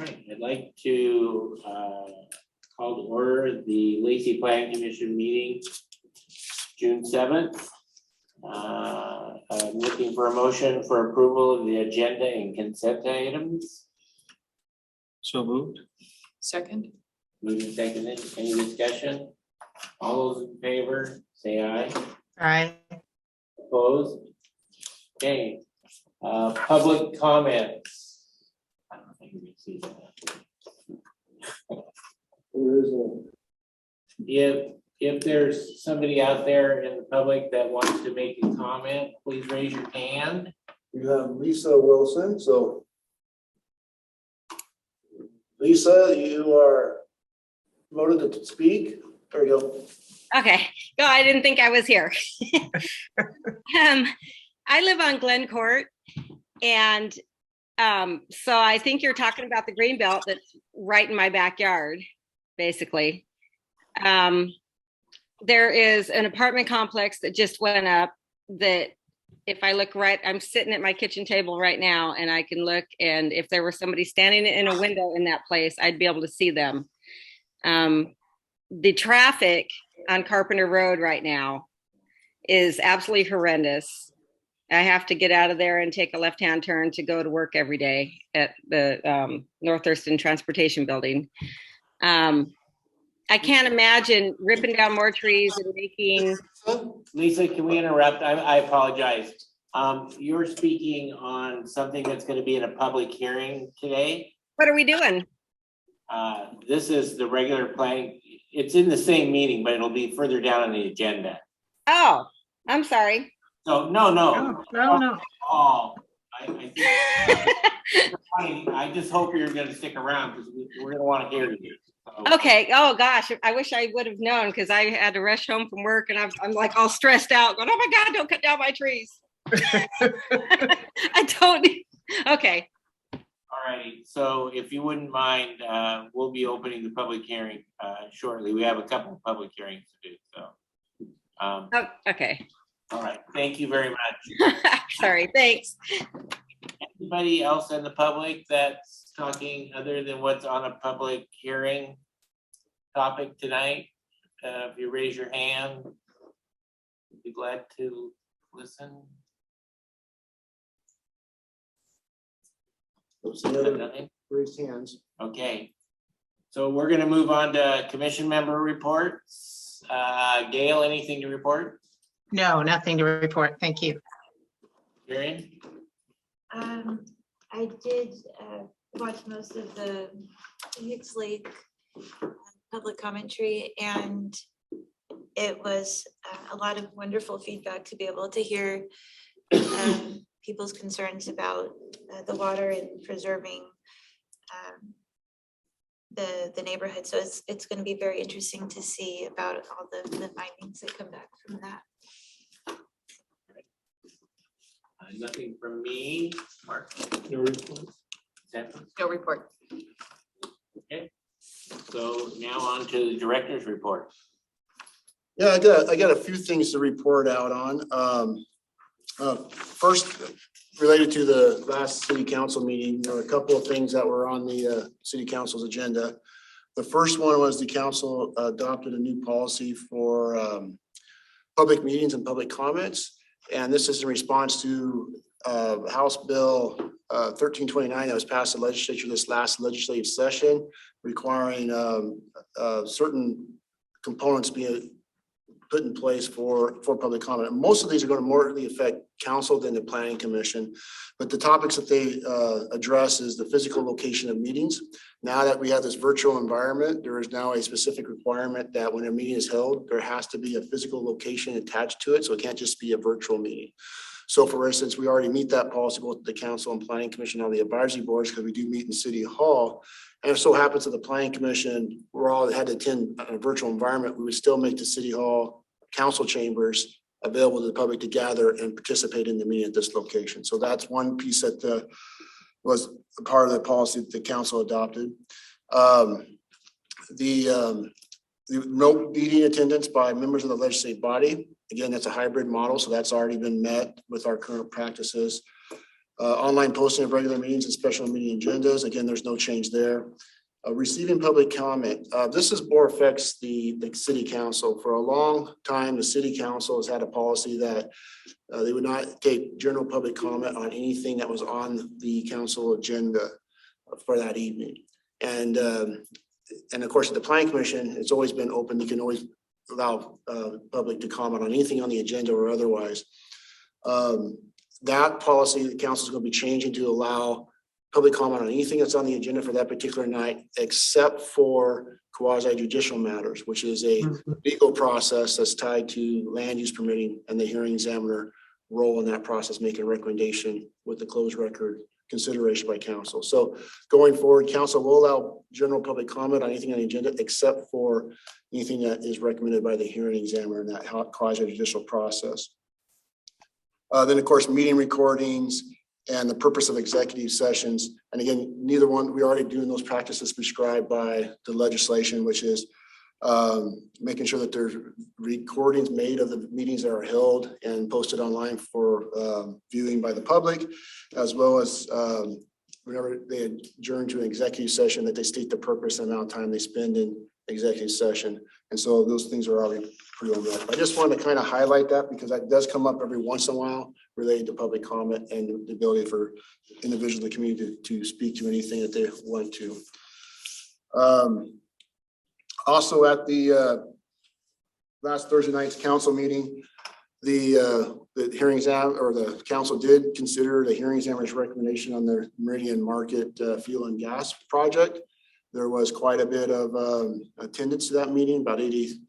right, I'd like to call to order the Lacey Planning Commission meeting, June 7th. I'm looking for a motion for approval of the agenda and consent items. So moved. Second. Moved and seconded. Any discussion? All those in favor, say aye. Aye. Opposed? Okay. Public comments. I don't think you can see that. If there's somebody out there in the public that wants to make a comment, please raise your hand. You have Lisa Wilson, so Lisa, you are voted to speak. There you go. Okay, no, I didn't think I was here. I live on Glen Court, and so I think you're talking about the green belt that's right in my backyard, basically. There is an apartment complex that just went up that if I look right, I'm sitting at my kitchen table right now and I can look, and if there was somebody standing in a window in that place, I'd be able to see them. The traffic on Carpenter Road right now is absolutely horrendous. I have to get out of there and take a left-hand turn to go to work every day at the North Thurston Transportation Building. I can't imagine ripping down more trees and making. Lisa, can we interrupt? I apologize. You're speaking on something that's going to be in a public hearing today. What are we doing? This is the regular planning. It's in the same meeting, but it'll be further down on the agenda. Oh, I'm sorry. So no. No. Oh, I think I just hope you're going to stick around because we're going to want to hear you. So. Okay. Oh gosh, I wish I would have known because I had to rush home from work and I'm like all stressed out, going, "Oh my God, don't cut down my trees." I don't. Okay. All righty. So if you wouldn't mind, we'll be opening the public hearing shortly. We have a couple of public hearings to do. So. Oh, okay. All right. Thank you very much. Sorry. Thanks. Anybody else in the public that's talking other than what's on a public hearing topic tonight? If you raise your hand, I'd be glad to listen. Nothing? Raised hands. Okay. So we're going to move on to commission member reports. Gail, anything to report? No, nothing to report. Thank you. Karen? I did watch most of the Hicks Lake public commentary, and it was a lot of wonderful feedback to be able to hear people's concerns about the water and preserving the neighborhood. So it's going to be very interesting to see about all the findings that come back from that. Nothing from me. Mark? No report. No report. Okay. So now on to the director's report. Yeah, I got a few things to report out on. First, related to the last city council meeting, there were a couple of things that were on the city council's agenda. The first one was the council adopted a new policy for public meetings and public comments. And this is in response to House Bill 1329 that was passed in the legislature this last legislative session, requiring certain components being put in place for public comment. And most of these are going to more affect council than the planning commission, but the topics that they address is the physical location of meetings. Now that we have this virtual environment, there is now a specific requirement that when a meeting is held, there has to be a physical location attached to it. So it can't just be a virtual meeting. So for instance, we already meet that policy both the council and planning commission on the advisory boards because we do meet in city hall. And if so happens that the planning commission, we're all had to attend a virtual environment, we would still make the city hall council chambers available to the public to gather and participate in the meeting at this location. So that's one piece that was a part of the policy that the council adopted. The remote meeting attendance by members of the legislative body. Again, that's a hybrid model, so that's already been met with our current practices. Online posting of regular meetings and special meeting agendas. Again, there's no change there. Receiving public comment. This is more affects the city council. For a long time, the city council has had a policy that they would not take general public comment on anything that was on the council agenda for that evening. And of course, at the planning commission, it's always been open. You can always allow public to comment on anything on the agenda or otherwise. That policy, the council is going to be changing to allow public comment on anything that's on the agenda for that particular night, except for quasi judicial matters, which is a legal process that's tied to land use permitting and the hearing examiner role in that process, making a recommendation with the closed record consideration by council. So going forward, council will allow general public comment on anything on the agenda, except for anything that is recommended by the hearing examiner in that quasi judicial process. Then of course, meeting recordings and the purpose of executive sessions. And again, neither one, we're already doing those practices prescribed by the legislation, which is making sure that there's recordings made of the meetings that are held and posted online for viewing by the public, as well as whenever they adjourn to an executive session, that they state the purpose and amount of time they spend in executive session. And so those things are already pretty well known. I just wanted to kind of highlight that because that does come up every once in a while related to public comment and the ability for individuals in the community to speak to anything that they want to. Also at the last Thursday night's council meeting, the hearing exam or the council did consider the hearing examiner's recommendation on the Meridian Market fuel and gas project. There was quite a bit of attendance to that meeting, about 80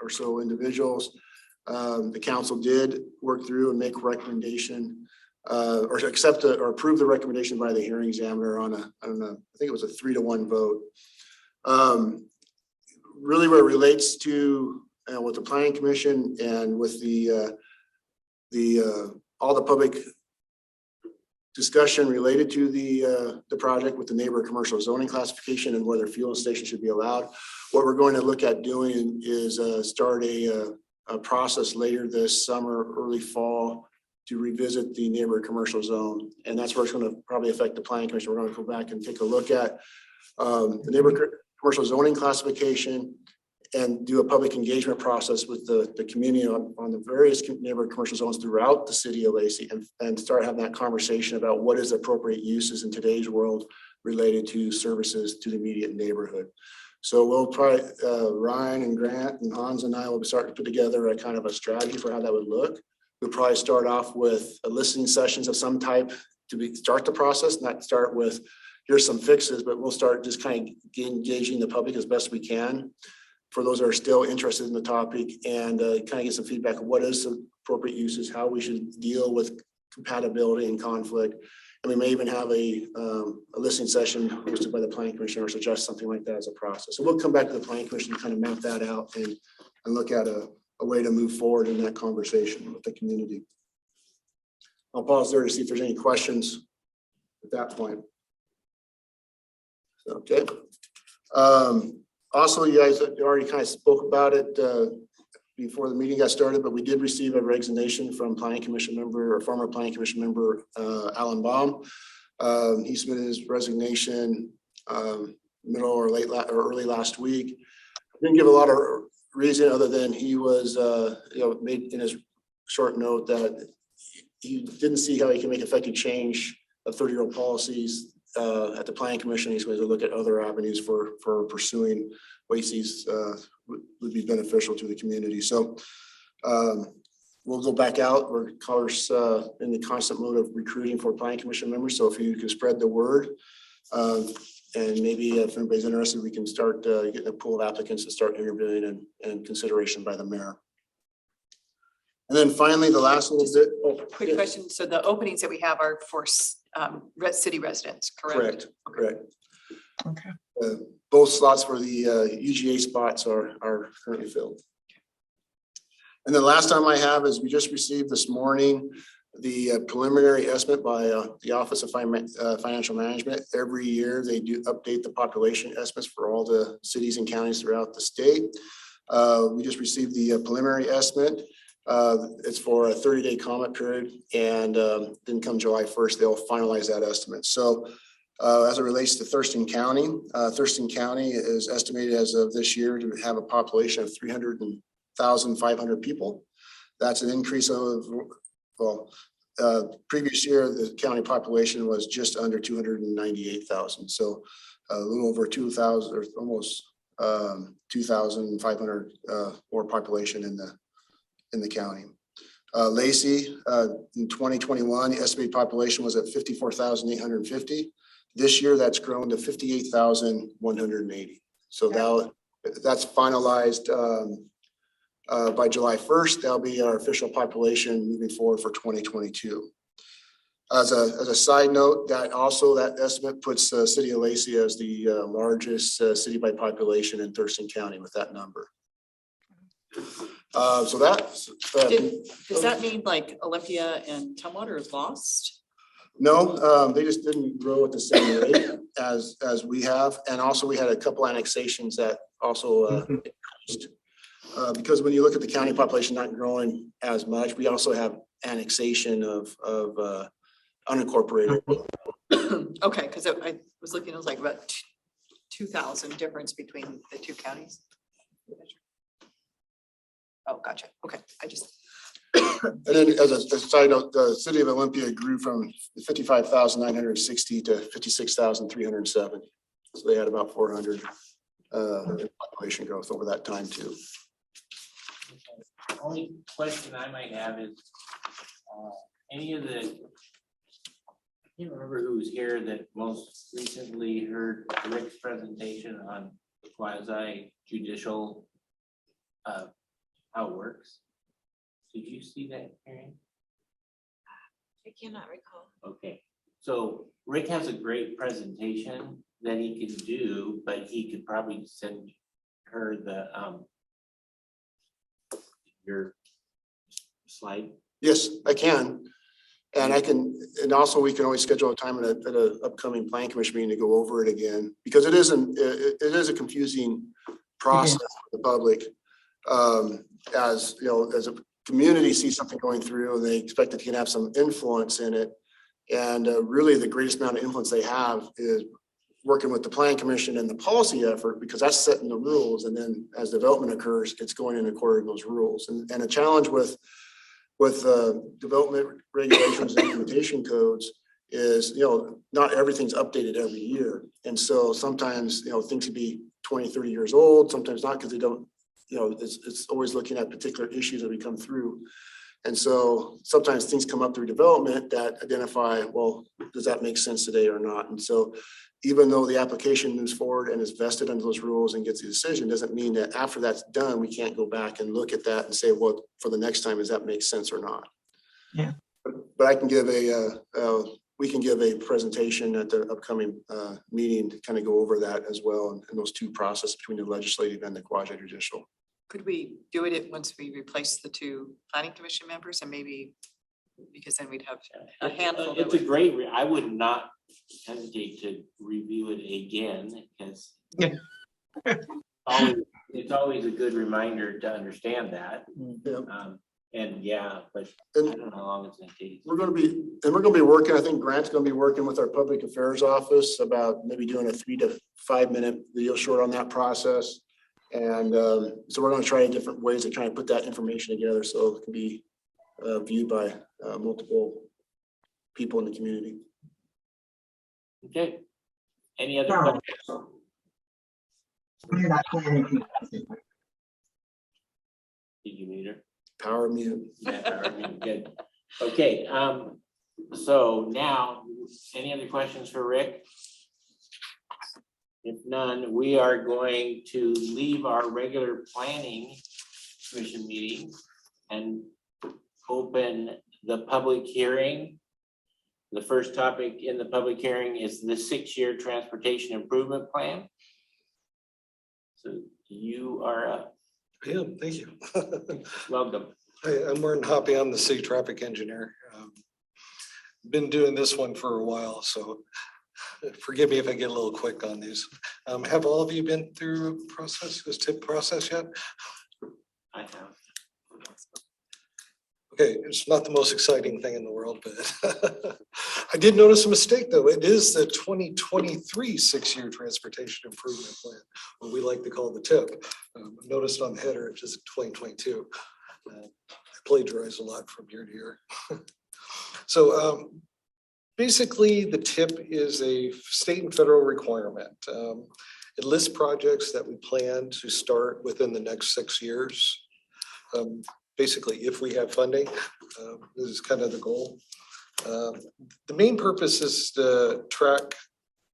or so individuals. The council did work through and make a recommendation or accept or approve the recommendation by the hearing examiner on I think it was a 3-1 vote. Really what it relates to with the planning commission and with all the public discussion related to the project with the neighbor commercial zoning classification and whether fueling stations should be allowed. What we're going to look at doing is start a process later this summer, early fall, to revisit the neighbor commercial zone. And that's where it's going to probably affect the planning commission. We're going to go back and take a look at the neighbor commercial zoning classification and do a public engagement process with the community on the various neighborhood commercial zones throughout the city of Lacey and start having that conversation about what is appropriate uses in today's world related to services to the immediate neighborhood. So we'll probably, Ryan and Grant and Hans and I will start to put together a kind of a strategy for how that would look. We'll probably start off with listening sessions of some type to start the process, not start with here's some fixes, but we'll start just kind of engaging the public as best we can for those that are still interested in the topic and kind of get some feedback of what is the appropriate uses, how we should deal with compatibility and conflict. And we may even have a listening session hosted by the planning commission or suggest something like that as a process. So we'll come back to the planning commission and kind of map that out and look at a way to move forward in that conversation with the community. I'll pause there to see if there's any questions at that point. Okay. Also, you guys already kind of spoke about it before the meeting got started, but we did receive a resignation from planning commission member or former planning commission member Alan Baum. He submitted his resignation middle or early last week. Didn't give a lot of reason other than he was made in his short note that he didn't see how he can make effective change of 30-year-old policies at the planning commission. He's going to look at other avenues for pursuing what he sees would be beneficial to the community. So we'll go back out. We're of course in the constant mode of recruiting for planning commission members. So if you can spread the word and maybe if anybody's interested, we can start getting a pool of applicants to start interviewing and consideration by the mayor. And then finally, the last little bit. Oh, Quick yeah. question. So the openings that we have are for city residents, correct? Correct. Okay. Both slots for the UGA spots are currently filled. And the last time I have is we just received this morning the preliminary estimate by the Office of Financial Management. Every year they do update the population estimates for all the cities and counties throughout the state. We just received the preliminary estimate. It's for a 30-day comment period, and then come July 1st, they'll finalize that estimate. So as it relates to Thurston County is estimated as of this year to have a population of 300,500 people. That's an increase of, previous year, the county population was just under 298,000. So a little over 2,000 or almost 2,500 more population in the county. Lacey, in 2021, the estimated population was at 54,850. This year, that's grown to 58,180. So now that's finalized by July 1st. That'll be our official population moving forward for 2022. As a side note, that estimate puts the city of Lacey as the largest city by population in Thurston County with that number. So that's. Does that mean like Olympia and Tumwater is lost? No, they just didn't grow at the same rate as we have. And also we had a couple annexations that also because when you look at the county population not growing as much, we also have annexation of unincorporated. Okay, because I was looking, it was like about 2,000 difference between the two counties. Oh, gotcha. Okay, I just. And then as a side note, the city of Olympia grew from 55,960 to 56,370. So they had about 400 in population growth over that time too. The only question I might have is, any of the, I can't remember who was here that most recently heard Rick's presentation on quasi judicial, how it works. Did you see that hearing? I cannot recall. Okay, so Rick has a great presentation that he can do, but he could probably send her the, your slide. Yes, I can. And I can, and also we can always schedule a time at a upcoming plan commission meeting to go over it again, because it is a confusing process for the public. As you know, as a community sees something going through and they expect it to have some influence in it. And really the greatest amount of influence they have is working with the plan commission and the policy effort, because that's setting the rules. And then as development occurs, it's going in according to those rules. And a challenge with development regulations and implementation codes is, you know, not everything's updated every year. And so sometimes, you know, things could be 20, 30 years old, sometimes not, because they don't, you know, it's always looking at particular issues that we come through. And so sometimes things come up through development that identify, well, does that make sense today or not? And so even though the application moves forward and is vested under those rules and gets a decision, doesn't mean that after that's done, we can't go back and look at that and say, well, for the next time, does that make sense or not? Yeah. But I can give we can give a presentation at the upcoming meeting to kind of go over that as well, and those two processes between the legislative and the quasi judicial. Could we do it once we replace the two planning commission members, and maybe, because then we'd have a handful. It's a great, I would not hesitate to review it again, because it's always a good reminder to understand that. Yeah. And yeah, but I don't know how long it's gonna take. We're going to be working, I think Grant's going to be working with our public affairs office about maybe doing a 3 to 5 minute video short on that process. And so we're going to try different ways of trying to put that information together so it can be viewed by multiple people in the community. Okay. Any other questions? Did you meet her? Power mute. Yeah, power mute, good. Okay, so now, any other questions for Rick? If none, we are going to leave our regular planning commission meeting and open the public hearing. The first topic in the public hearing is the 6-year transportation improvement plan. So you are up. Yeah, thank you. Welcome. I'm Martin Hoppy. I'm the city traffic engineer. Been doing this one for a while, so forgive me if I get a little quick on these. Have all of you been through this TIP process yet? I have. Okay, it's not the most exciting thing in the world, but I did notice a mistake though. It is the 2023 6-year transportation improvement plan, what we like to call the TIP. I noticed on the header, it's just 2022. I plagiarize a lot from year to year. So basically the TIP is a state and federal requirement. It lists projects that we plan to start within the next 6 years. Basically, if we have funding, this is kind of the goal. The main purpose is to track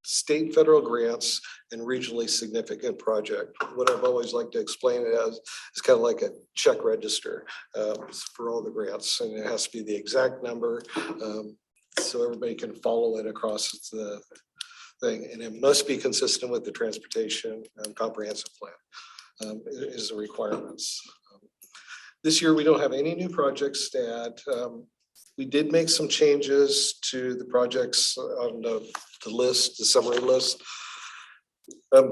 state and federal grants and regionally significant project. What I've always liked to explain it as is kind of like a check register for all the grants, and it has to be the exact number so everybody can follow it across the thing, and it must be consistent with the transportation comprehensive plan is the requirements. This year, we don't have any new projects to add. We did make some changes to the projects on the list, the summary list.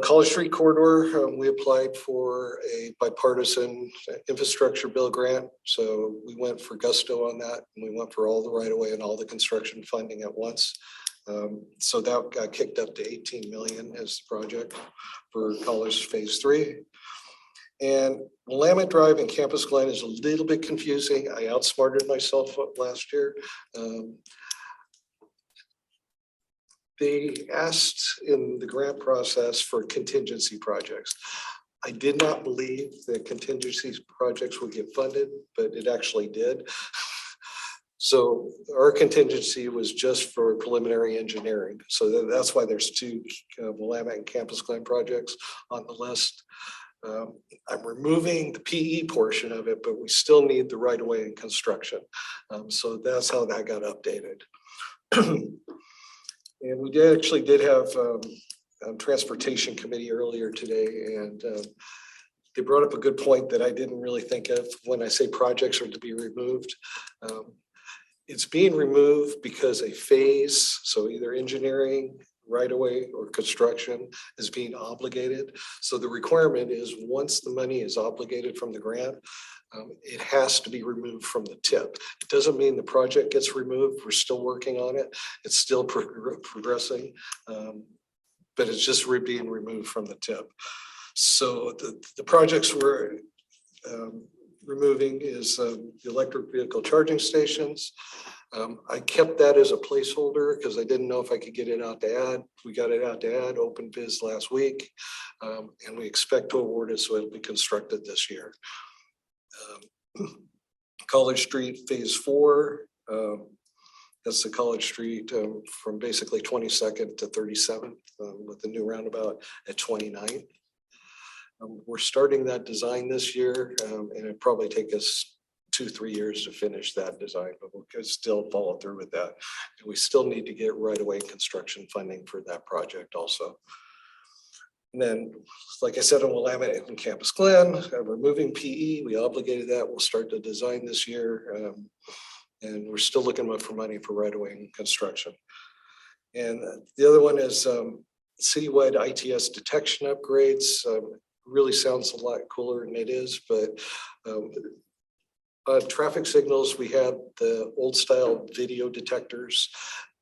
College Street Corridor, we applied for a bipartisan infrastructure bill grant. So we went for gusto on that, and we went for all the right of way and all the construction funding at once. So that got kicked up to 18 million as the project for College Phase 3. And Willamette Drive and Campus Glen is a little bit confusing. I outsmarted myself last year. They asked in the grant process for contingency projects. I did not believe that contingency projects would get funded, but it actually did. So our contingency was just for preliminary engineering. So that's why there's two Willamette and Campus Glen projects on the list. I'm removing the PE portion of it, but we still need the right of way and construction. So that's how that got updated. And we did have transportation committee earlier today, and they brought up a good point that I didn't really think of when I say projects are to be removed. It's being removed because a phase, so either engineering, right away, or construction is being obligated. So the requirement is once the money is obligated from the grant, it has to be removed from the TIP. It doesn't mean the project gets removed. We're still working on it. It's still progressing, but it's just being removed from the TIP. So the projects we're removing is the electric vehicle charging stations. I kept that as a placeholder because I didn't know if I could get it out to add. We got it out to add, open bids last week, and we expect to award it, so it'll be constructed this year. College Street Phase 4, that's the College Street from basically 22nd to 37th with the new roundabout at 29th. We're starting that design this year, and it'll probably take us 2-3 years to finish that design, but we could still follow through with that. And we still need to get right away construction funding for that project also. And then, like I said, on Willamette and Campus Glen, we're moving PE. We obligated that. We'll start the design this year. And we're still looking for money for right away and construction. And the other one is citywide ITS detection upgrades. Really sounds a lot cooler than it is, but traffic signals, we have the old style video detectors.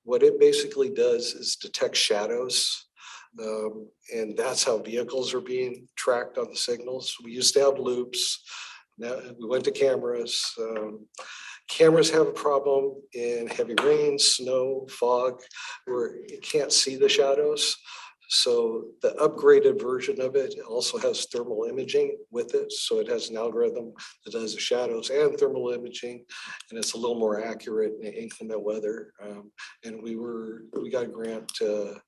What it basically does is detect shadows. And that's how vehicles are being tracked on the signals. We used to have loops. Now we went to cameras. Cameras have a problem in heavy rain, snow, fog, where you can't see the shadows. So the upgraded version of it also has thermal imaging with it. So it has an algorithm that does the shadows and thermal imaging, and it's a little more accurate in inclement weather. And we got a grant to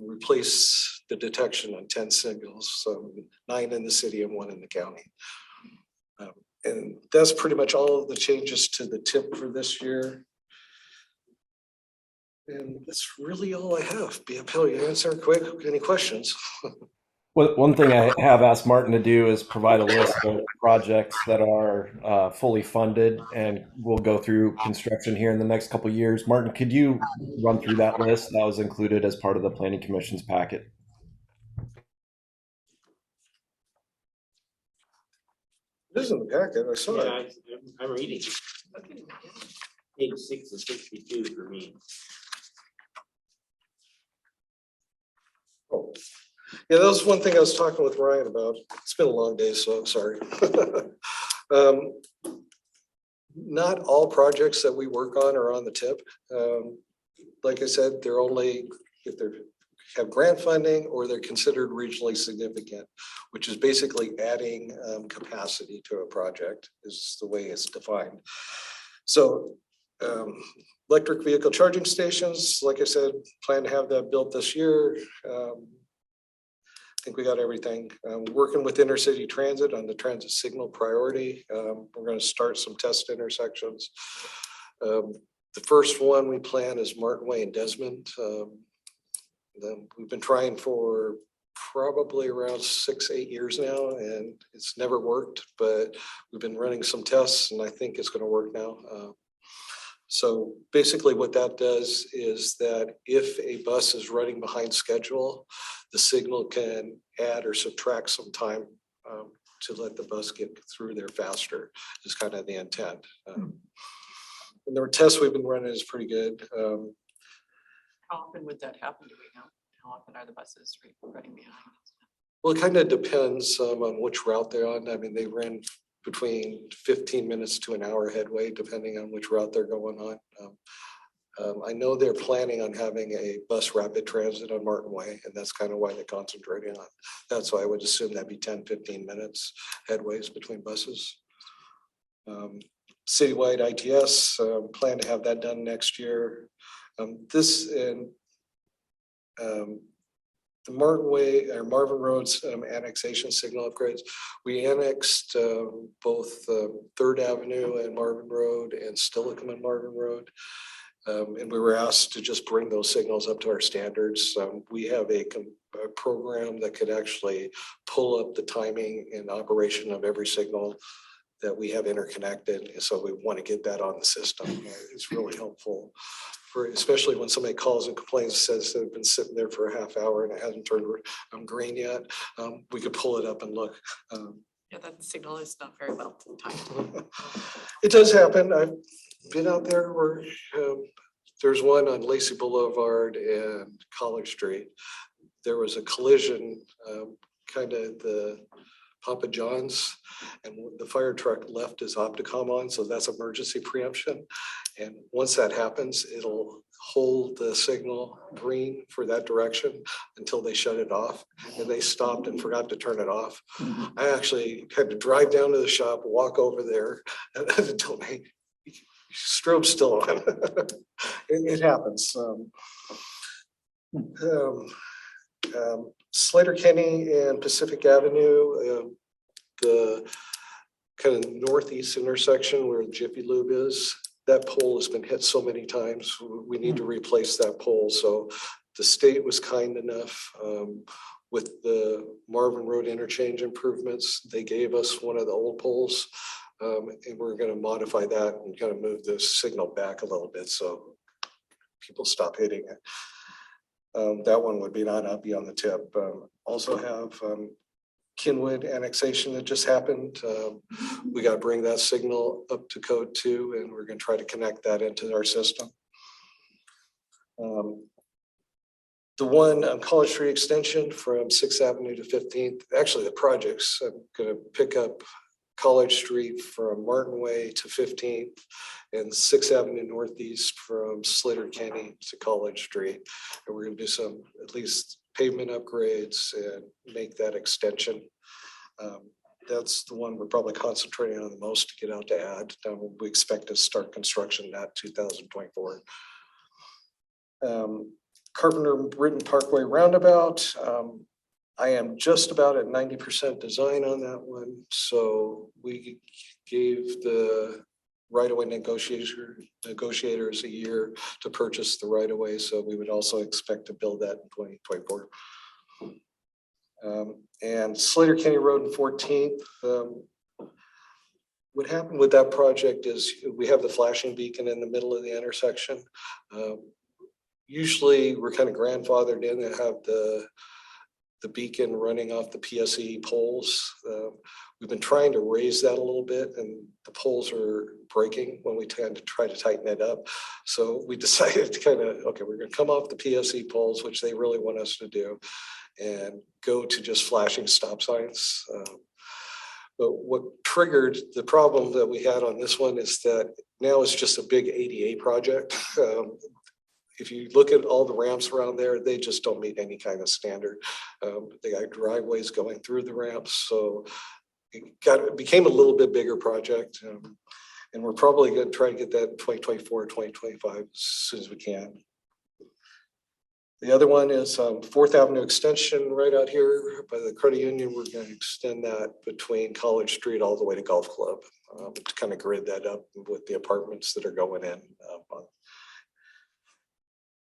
replace the detection on 10 signals, so 9 in the city and 1 in the county. And that's pretty much all of the changes to the TIP for this year. And that's really all I have. Be able to answer quick. Any questions? Well, one thing I have asked Martin to do is provide a list of projects that are fully funded, and we'll go through construction here in the next couple of years. Martin, could you run through that list that was included as part of the Planning Commission's packet? It is in the packet. I saw it. Yeah, I'm reading. Okay. Page 6 of 62 for me. Oh, yeah, that was one thing I was talking with Ryan about. It's been a long day, so I'm sorry. Not all projects that we work on are on the tip. Like I said, they're only if they have grant funding or they're considered regionally significant, which is basically adding capacity to a project is the way it's defined. So electric vehicle charging stations, like I said, plan to have that built this year. I think we got everything. Working with intercity transit on the transit signal priority. We're going to start some test intersections. The first one we plan is Martin Way and Desmond. We've been trying for probably around 6-8 years now, and it's never worked, but we've been running some tests and I think it's going to work now. So basically what that does is that if a bus is running behind schedule, the signal can add or subtract some time to let the bus get through there faster is kind of the intent. And the tests we've been running is pretty good. How often would that happen? Do we know? How often are the buses running behind? Well, it kind of depends on which route they're on. I mean, they ran between 15 minutes to an hour headway, depending on which route they're going on. I know they're planning on having a bus rapid transit on Martin Way, and that's kind of why they're concentrating on. That's why I would assume that'd be 10-15 minutes headways between buses. Citywide ITS, plan to have that done next year. This and the Martin Way or Marvin Road's annexation signal upgrades. We annexed both 3rd Avenue and Marvin Road and Stillicum and Marvin Road. And we were asked to just bring those signals up to our standards. We have a program that could actually pull up the timing and operation of every signal that we have interconnected. And so we want to get that on the system. It's really helpful. Especially when somebody calls and complains, says they've been sitting there for a half hour and it hasn't turned green yet, we could pull it up and look. Yeah, that signal is not very well timed. It does happen. I've been out there where there's one on Lacey Boulevard and College Street. There was a collision, kind of the Papa John's, and the fire truck left his Opticom on, so that's emergency preemption. And once that happens, it'll hold the signal green for that direction until they shut it off. And they stopped and forgot to turn it off. I actually had to drive down to the shop, walk over there, and tell me, strobe's still on. It happens. Slater Kenny and Pacific Avenue, the kind of northeast intersection where Jiffy Lube is, that pole has been hit so many times. We need to replace that pole. So the state was kind enough with the Marvin Road interchange improvements. They gave us one of the old poles, and we're going to modify that and kind of move the signal back a little bit so people stop hitting it. That one would be not be on the tip. Also have Kinwood annexation that just happened. We got to bring that signal up to code 2, and we're going to try to connect that into our system. The one on College Street extension from 6th Avenue to 15th, actually the project's going to pick up College Street from Martin Way to 15th and 6th Avenue Northeast from Slater Kenny to College Street. And we're going to do some at least pavement upgrades and make that extension. That's the one we're probably concentrating on the most to get out to add. We expect to start construction that 2024. Carpenter Ridden Parkway Roundabout. I am just about at 90% design on that one. So we gave the right-of-way negotiators a year to purchase the right-of-way. So we would also expect to build that in 2024. And Slater Kenny Road and 14th. What happened with that project is we have the flashing beacon in the middle of the intersection. Usually we're kind of grandfathered in to have the the beacon running off the PSE poles. We've been trying to raise that a little bit, and the poles are breaking when we tend to try to tighten it up. So we decided to kind of, okay, we're going to come off the PSE poles, which they really want us to do, and go to just flashing stop signs. But what triggered the problem that we had on this one is that now it's just a big ADA project. If you look at all the ramps around there, they just don't meet any kind of standard. They got driveways going through the ramps, so it became a little bit bigger project. And we're probably going to try to get that in 2024, 2025 as soon as we can. The other one is 4th Avenue Extension right out here by the credit union. We're going to extend that between College Street all the way to Golf Club to kind of grid that up with the apartments that are going in.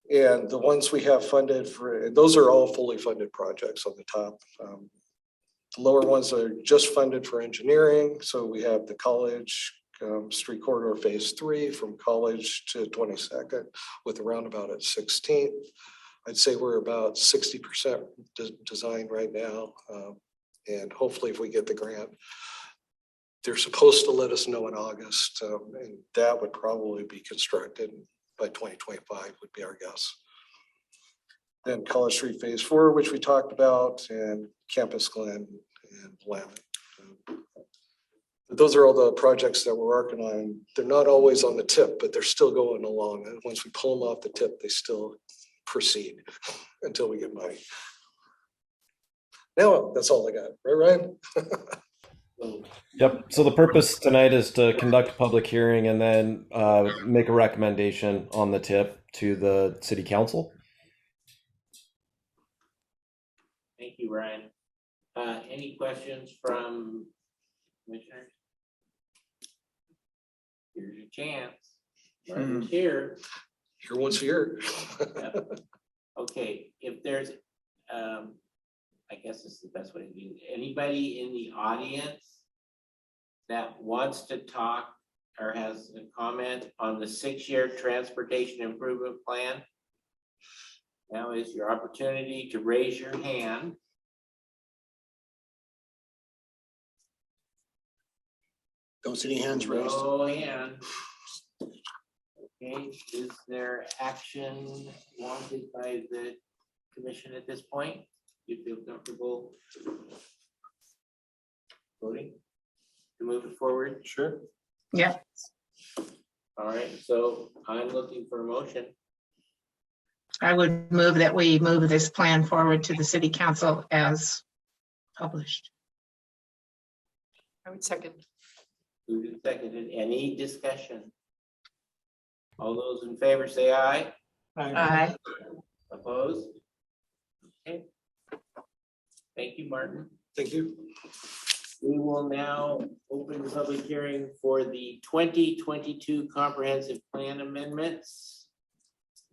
And the ones we have funded for, those are all fully funded projects on the top. The lower ones are just funded for engineering. So we have the College Street Corridor Phase 3 from College to 22nd with a roundabout at 16th. I'd say we're about 60% designed right now. And hopefully if we get the grant, they're supposed to let us know in August. And that would probably be constructed by 2025 would be our guess. Then College Street Phase 4, which we talked about, and Campus Glen and Willamette. Those are all the projects that we're working on. They're not always on the tip, but they're still going along. And once we pull them off the tip, they still proceed until we get money. Now, that's all I got. Right, Ryan? Yep. So the purpose tonight is to conduct a public hearing and then make a recommendation on the tip to the city council. Thank you, Ryan. Any questions from commissioners? Here's your chance. Martin's here. Here once a year. Okay, if there's, I guess this is the best way to do it. Anybody in the audience that wants to talk or has a comment on the 6-year transportation improvement plan? Now is your opportunity to raise your hand. Don't see any hands raised. No hand. Okay, is there action wanted by the commission at this point? You feel comfortable voting to move it forward? Sure. Yeah, All right, so I'm looking for a motion. I would move that we move this plan forward to the city council as published. I would second. Moved and seconded. Any discussion? All those in favor say aye. Aye. Opposed? Okay. Thank you, Martin. Thank you. We will now open the public hearing for the 2022 comprehensive plan amendments.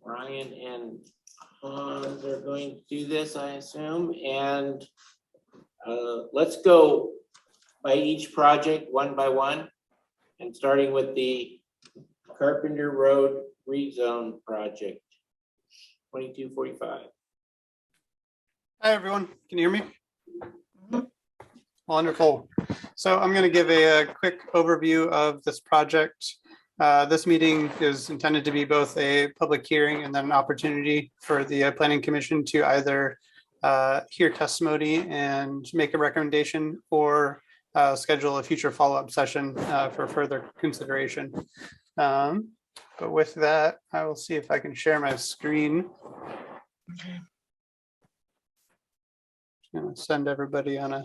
Ryan and Hans are going to do this, I assume, and let's go by each project one by one, and starting with the Carpenter Road rezone project, 2245. Hi, everyone. Can you hear me? Wonderful. So I'm going to give a quick overview of this project. This meeting is intended to be both a public hearing and then an opportunity for the Planning Commission to either hear testimony and make a recommendation or schedule a future follow-up session for further consideration. But with that, I will see if I can share my screen. Okay. I'm going to send everybody on a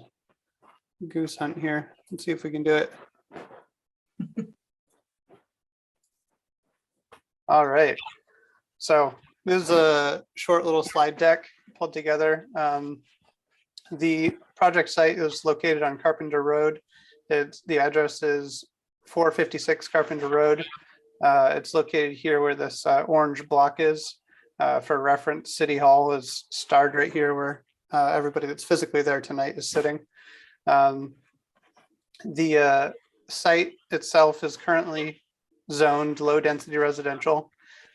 goose hunt here. Let's see if we can do it. All right. So this is a short little slide deck pulled together. The project site is located on Carpenter Road. The address is 456 Carpenter Road. It's located here where this orange block is. For reference, City Hall is starred right here where everybody that's physically there tonight is sitting. The site itself is currently zoned low density residential.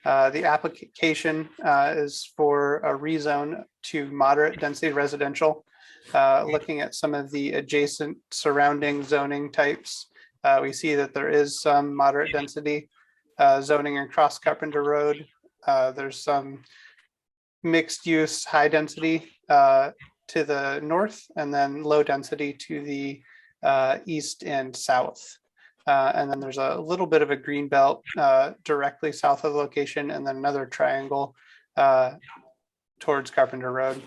The application is for a rezone to moderate density residential. Looking at some of the adjacent surrounding zoning types, we see that there is some moderate density zoning across Carpenter Road. There's some mixed use high density to the north, and then low density to the east and south. And then there's a little bit of a green belt directly south of the location, and then another triangle towards Carpenter Road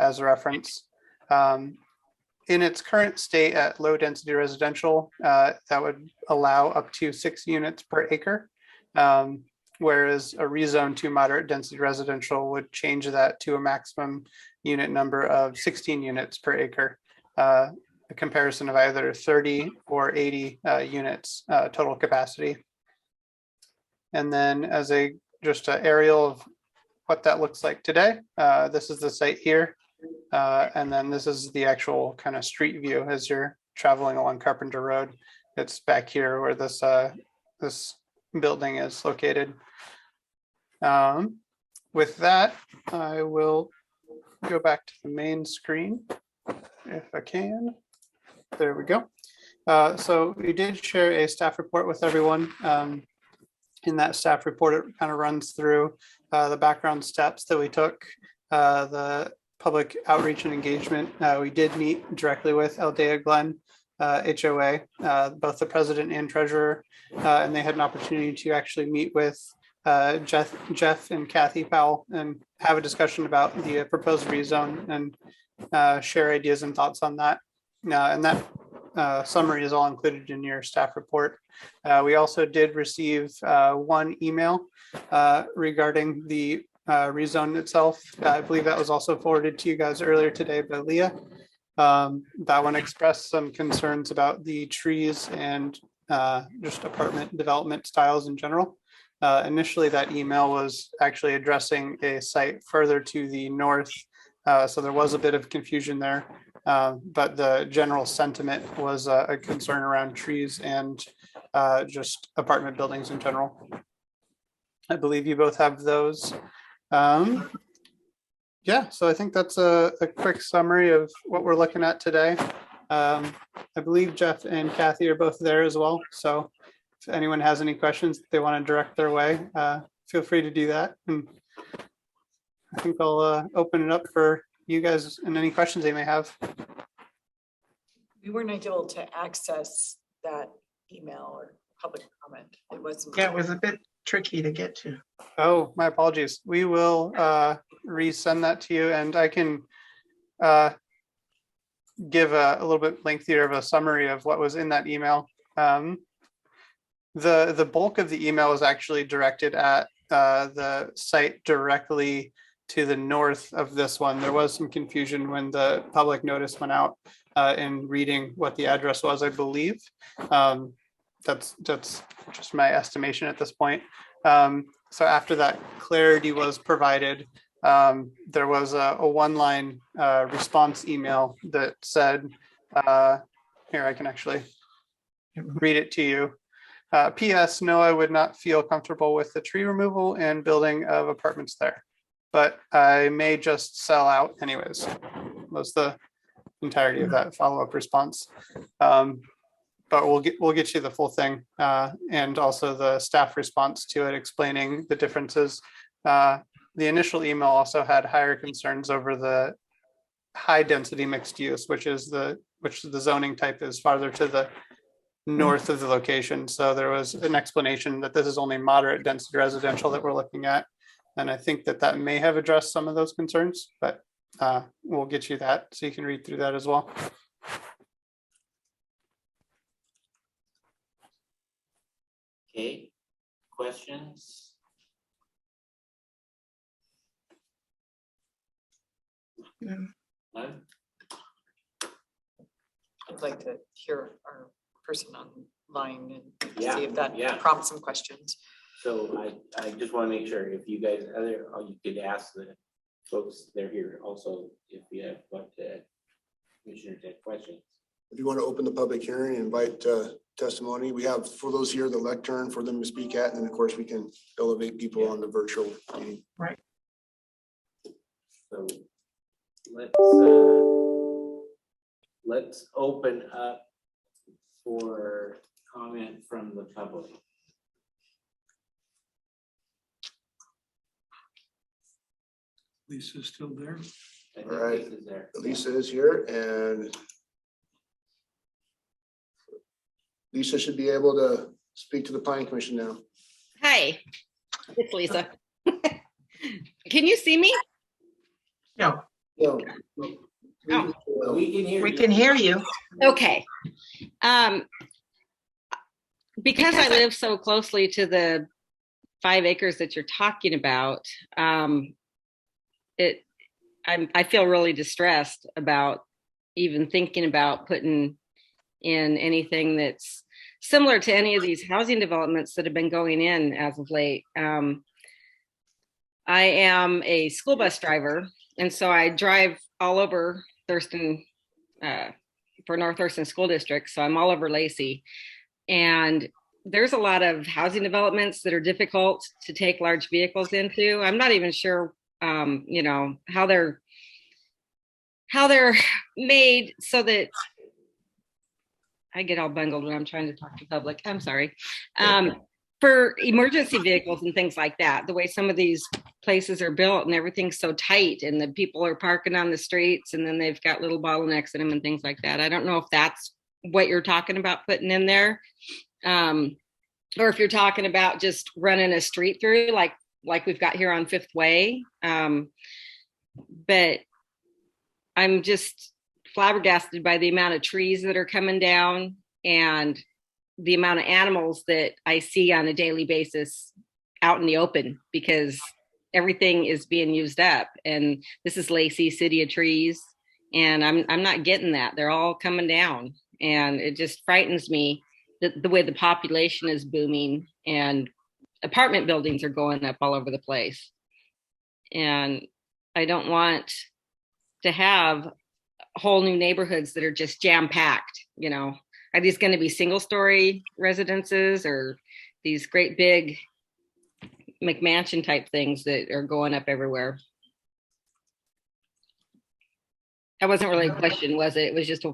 as a reference. In its current state at low density residential, that would allow up to 6 units per acre. Whereas a rezone to moderate density residential would change that to a maximum unit number of 16 units per acre. A comparison of either 30 or 80 units total capacity. And then as just an aerial of what that looks like today, this is the site here. And then this is the actual kind of street view as you're traveling along Carpenter Road. It's back here where this building is located. With that, I will go back to the main screen if I can. There we go. So we did share a staff report with everyone. In that staff report, it kind of runs through the background steps that we took, the public outreach and engagement. We did meet directly with Aldea Glen HOA, both the president and treasurer, and they had an opportunity to actually meet with Jeff and Kathy Powell and have a discussion about the proposed rezone and share ideas and thoughts on that. And that summary is all included in your staff report. We also did receive one email regarding the rezone itself. I believe that was also forwarded to you guys earlier today by Leah. That one expressed some concerns about the trees and just apartment development styles in general. Initially, that email was actually addressing a site further to the north. So there was a bit of confusion there. But the general sentiment was a concern around trees and just apartment buildings in general. I believe you both have those. Yeah, so I think that's a quick summary of what we're looking at today. I believe Jeff and Kathy are both there as well. So if anyone has any questions they want to direct their way, feel free to do that. And I think I'll open it up for you guys and any questions they may have. We weren't able to access that email or public comment. It wasn't. Yeah, it was a bit tricky to get to. Oh, my apologies. We will resend that to you, and I can give a little bit lengthier of a summary of what was in that email. The bulk of the email was actually directed at the site directly to the north of this one. There was some confusion when the public notice went out in reading what the address was, I believe. That's just my estimation at this point. So after that clarity was provided, there was a one-line response email that said, here, I can actually read it to you. P.S. No, I would not feel comfortable with the tree removal and building of apartments there, but I may just sell out anyways. Was the entirety of that follow-up response. But we'll get you the full thing and also the staff response to it explaining the differences. The initial email also had higher concerns over the high density mixed use, which the zoning type is farther to the north of the location. So there was an explanation that this is only moderate density residential that we're looking at. And I think that may have addressed some of those concerns, but we'll get you that so you can read through that as well. Okay, questions? No. None? I'd like to hear our person online and Yeah, see if that yeah. prompts some questions. So I just want to make sure if you guys you could ask the folks that are here also if you have what commissioners have questions. if you want to open the public hearing, invite testimony. We have, for those here, the lectern for them to speak at, and then of course we can elevate people on the virtual meeting. So let's open up for comment from the public. Lisa's still there. I think All right. Lisa's there. Lisa is here, and Lisa should be able to speak to the planning commission now. Hi, it's Lisa. Can you see me? No, So, Oh. We can hear we you. can hear you. Okay. Because I live so closely to the 5 acres that you're talking about, I feel really distressed about even thinking about putting in anything that's similar to any of these housing developments that have been going in as of late. I am a school bus driver, and so I drive all over Thurston for North Thurston School District. So I'm all over Lacey, and there's a lot of housing developments that are difficult to take large vehicles into. I'm not even sure, you know, how they're made so that I get all bungled when I'm trying to talk to public. I'm sorry. For emergency vehicles and things like that, the way some of these places are built and everything's so tight, and the people are parking on the streets, and then they've got little bottlenecks in them and things like that. I don't know if that's what you're talking about putting in there, or if you're talking about just running a street through like we've got here on Fifth Way. But I'm just flabbergasted by the amount of trees that are coming down and the amount of animals that I see on a daily basis out in the open, because everything is being used up. And this is Lacey, city of trees, and I'm not getting that. They're all coming down, and it just frightens me that the way the population is booming and apartment buildings are going up all over the place. And I don't want to have whole new neighborhoods that are just jam-packed, you know. Are these going to be single-story residences or these great big McMansion type things that are going up everywhere? That wasn't really a question, was it? It was just a.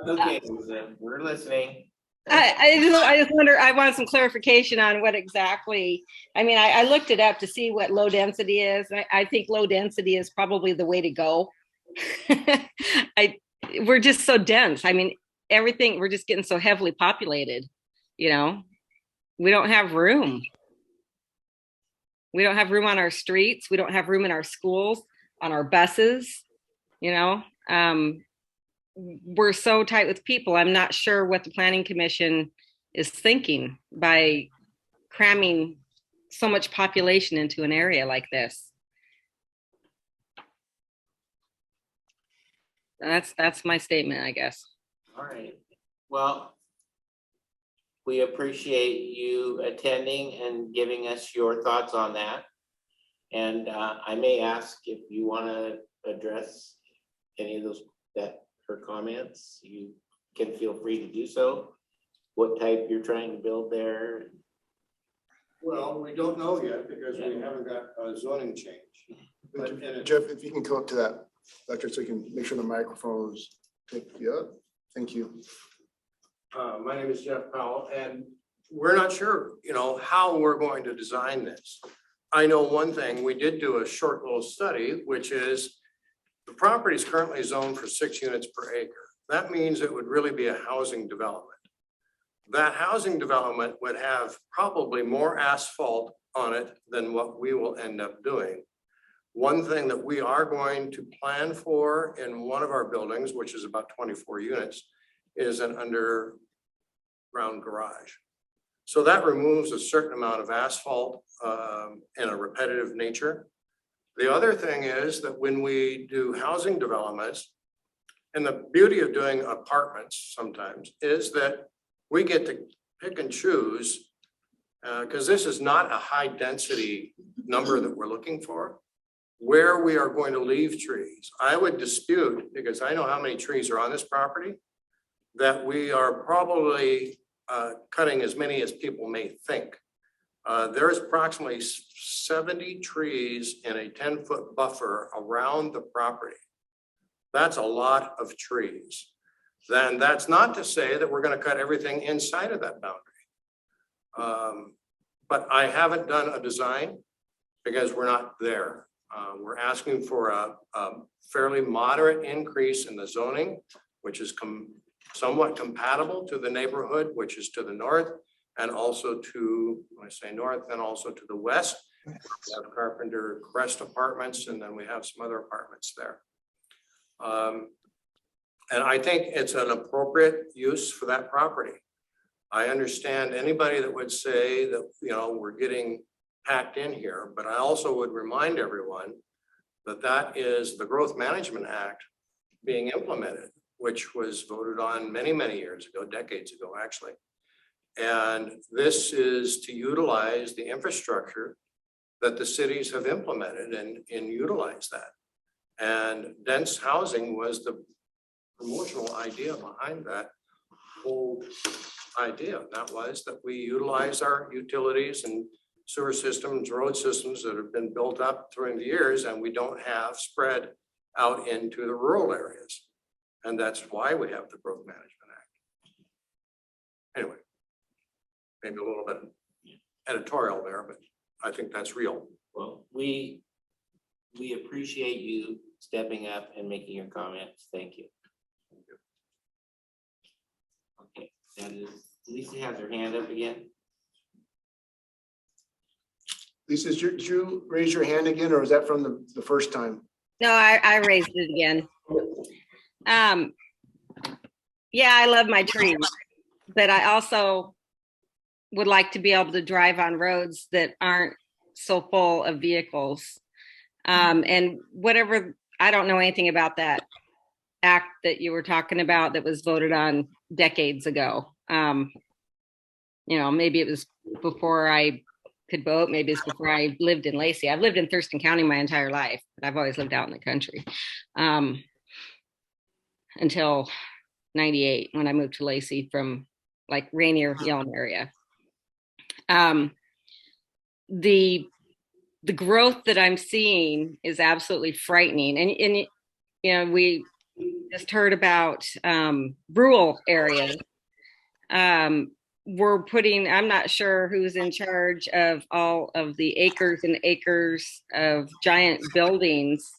Okay, Lisa, we're listening. I just wonder, I want some clarification on what exactly, I mean, I looked it up to see what low density is. I think low density is probably the way to go. We're just so dense. I mean, everything, we're just getting so heavily populated, you know. We don't have room. We don't have room on our streets. We don't have room in our schools, on our buses, you know. We're so tight with people. I'm not sure what the planning commission is thinking by cramming so much population into an area like this. That's my statement, I guess. All right. Well, we appreciate you attending and giving us your thoughts on that. And I may ask if you want to address any of those her comments. You can feel free to do so. What type you're trying to build there? Well, we don't know yet because we haven't got a zoning change. But Jeff, if you can come up to that lecture so you can make sure the microphone is picked up. Thank you. my name is Jeff Powell, and we're not sure, how we're going to design this. I know one thing, we did do a short little study, which is the property is currently zoned for 6 units per acre. That means it would really be a housing development. That housing development would have probably more asphalt on it than what we will end up doing. One thing that we are going to plan for in one of our buildings, which is about 24 units, is an underground garage. So that removes a certain amount of asphalt in a repetitive nature. The other thing is that when we do housing developments, and the beauty of doing apartments sometimes is that we get to pick and choose, because this is not a high density number that we're looking for. where we are going to leave trees. I would dispute, because I know how many trees are on this property, that we are probably cutting as many as people may think. There's approximately 70 trees in a 10-foot buffer around the property. That's a lot of trees. Then that's not to say that we're going to cut everything inside of that boundary. But I haven't done a design because we're not there. We're asking for a fairly moderate increase in the zoning, which is somewhat compatible to the neighborhood, which is to the north, and also to, when I say north, then also to the west. We have Carpenter Crest Apartments, and then we have some other apartments there. And I think it's an appropriate use for that property. I understand anybody that would say that, you know, we're getting packed in here, but I also would remind everyone that that is the Growth Management Act being implemented, which was voted on many, many years ago, decades ago, actually. And this is to utilize the infrastructure that the cities have implemented and utilize that. And dense housing was the promotional idea behind that whole idea. That was that we utilize our utilities and sewer systems, road systems that have been built up during the years, and we don't have spread out into the rural areas. And that's why we have the Growth Management Act. Anyway, maybe a little bit editorial there, but I think that's real. Well, we appreciate you stepping up and making your comments. Thank you. Okay, that is, Lisa has her hand up again. Lisa, did you raise your hand again, or was that from the first time? No, I raised it again. Yeah, I love my trees, but I also would like to be able to drive on roads that aren't so full of vehicles. And whatever, I don't know anything about that act that you were talking about that was voted on decades ago. You know, maybe it was before I could vote. Maybe it's before I lived in Lacey. I've lived in Thurston County my entire life, but I've always lived out in the country. Until 98 when I moved to Lacey from like Rainier, Yelm area. The growth that I'm seeing is absolutely frightening. And you know, we just heard about rural areas. We're putting, I'm not sure who's in charge of all of the acres and acres of giant buildings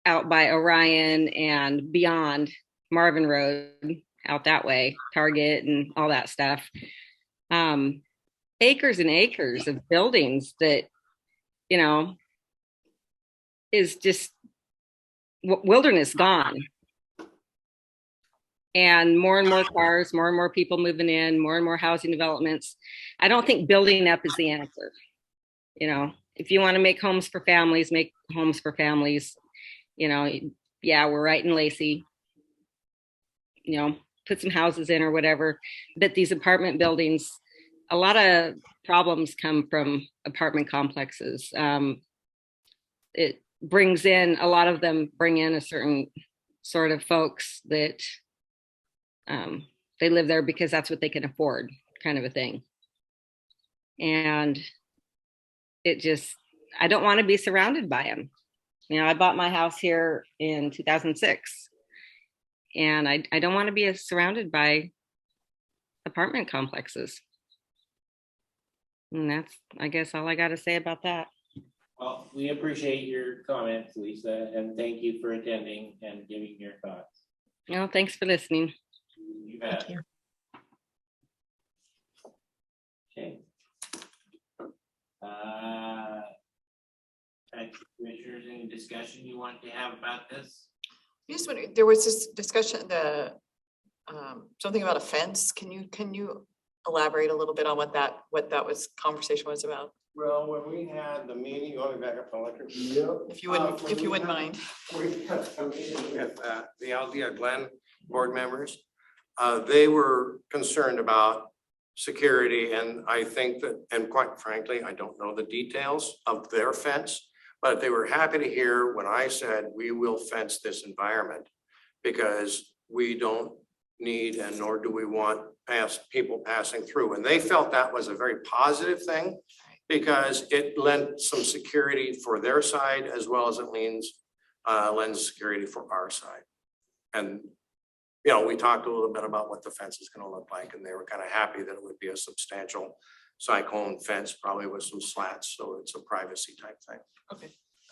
out by Orion and beyond Marvin Road, out that way, Target and all that stuff. Acres and acres of buildings that, you know, is just wilderness gone. And more cars, more and more people moving in, more and more housing developments. I don't think building up is the answer. You know, if you want to make homes for families, make homes for families. You know, yeah, we're right in Lacey. You know, put some houses in or whatever. But these apartment buildings, a lot of problems come from apartment complexes. It brings in, a lot of them bring in a certain sort of folks that they live there because that's what they can afford, kind of a thing. And it just, I don't want to be surrounded by them. You know, I bought my house here in 2006, and I don't want to be surrounded by apartment complexes. And that's, I guess, all I got to say about that. Well, we appreciate your comments, Lisa, and thank you for attending and giving your thoughts. No, thanks for listening. You bet. Thank you. Okay. Commissioners, any discussion you want to have about this? I just wonder, there was this discussion, something about a fence. Can you elaborate a little bit on what that was conversation was about? Well, when we had the meeting, you want me back up to electric? If you wouldn't mind. We had a meeting with the Aldea Glen board members. They were concerned about security, and I think that, and quite frankly, I don't know the details of their fence, But they were happy to hear when I said, we will fence this environment because we don't need and nor do we want people passing through. And they felt that was a very positive thing because it lent some security for their side as well as it lends security for our side. And, you know, we talked a little bit about what the fence is going to look like, and they were kind of happy that it would be a substantial cyclone fence, probably with some slats. So it's a privacy type thing.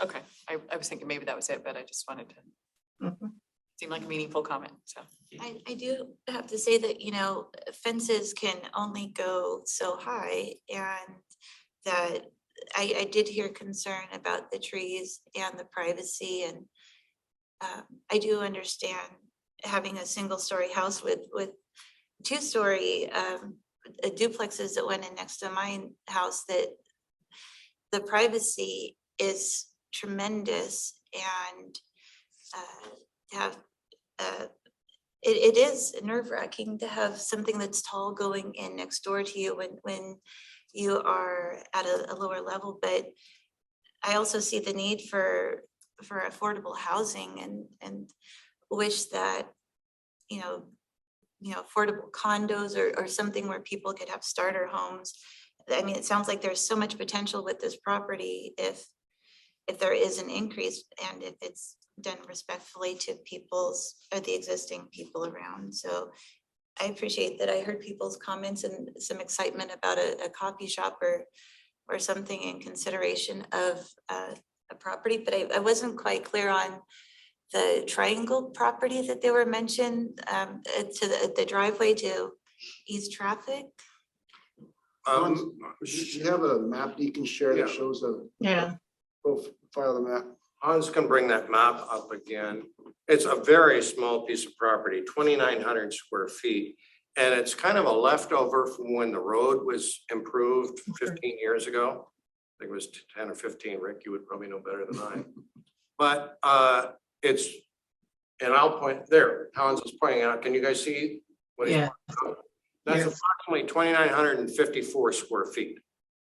Okay. I was thinking maybe that was it, but I just wanted to, Mhm. seem like a meaningful comment, so. I do have to say that, you know, fences can only go so high, and that I did hear concern about the trees and the privacy, and I do understand having a single-story house with two-story duplexes that went in next to my house, that the privacy is tremendous, and it is nerve-wracking to have something that's tall going in next door to you when you are at a lower level. But I also see the need for affordable housing, and wish that, you know, affordable condos or something where people could have starter homes. I mean, it sounds like there's so much potential with this property if there is an increase, and if it's done respectfully to the existing people around. So I appreciate that. I heard people's comments and some excitement about a coffee shop or something in consideration of a property, but I wasn't quite clear on the triangle property that they were mentioned to the driveway to ease traffic. Do you have a map that you can share Yeah. that shows a Yeah, profile of the map? Hans can bring that map up again. It's a very small piece of property, 2,900 square feet. And it's kind of a leftover from when the road was improved 15 years ago. I think it was 10 or 15. Rick, you would probably know better than I. But and I'll point there, Hans is pointing out, can you guys see what he's yeah. pointing out? That's Yes. approximately 2,954 square feet,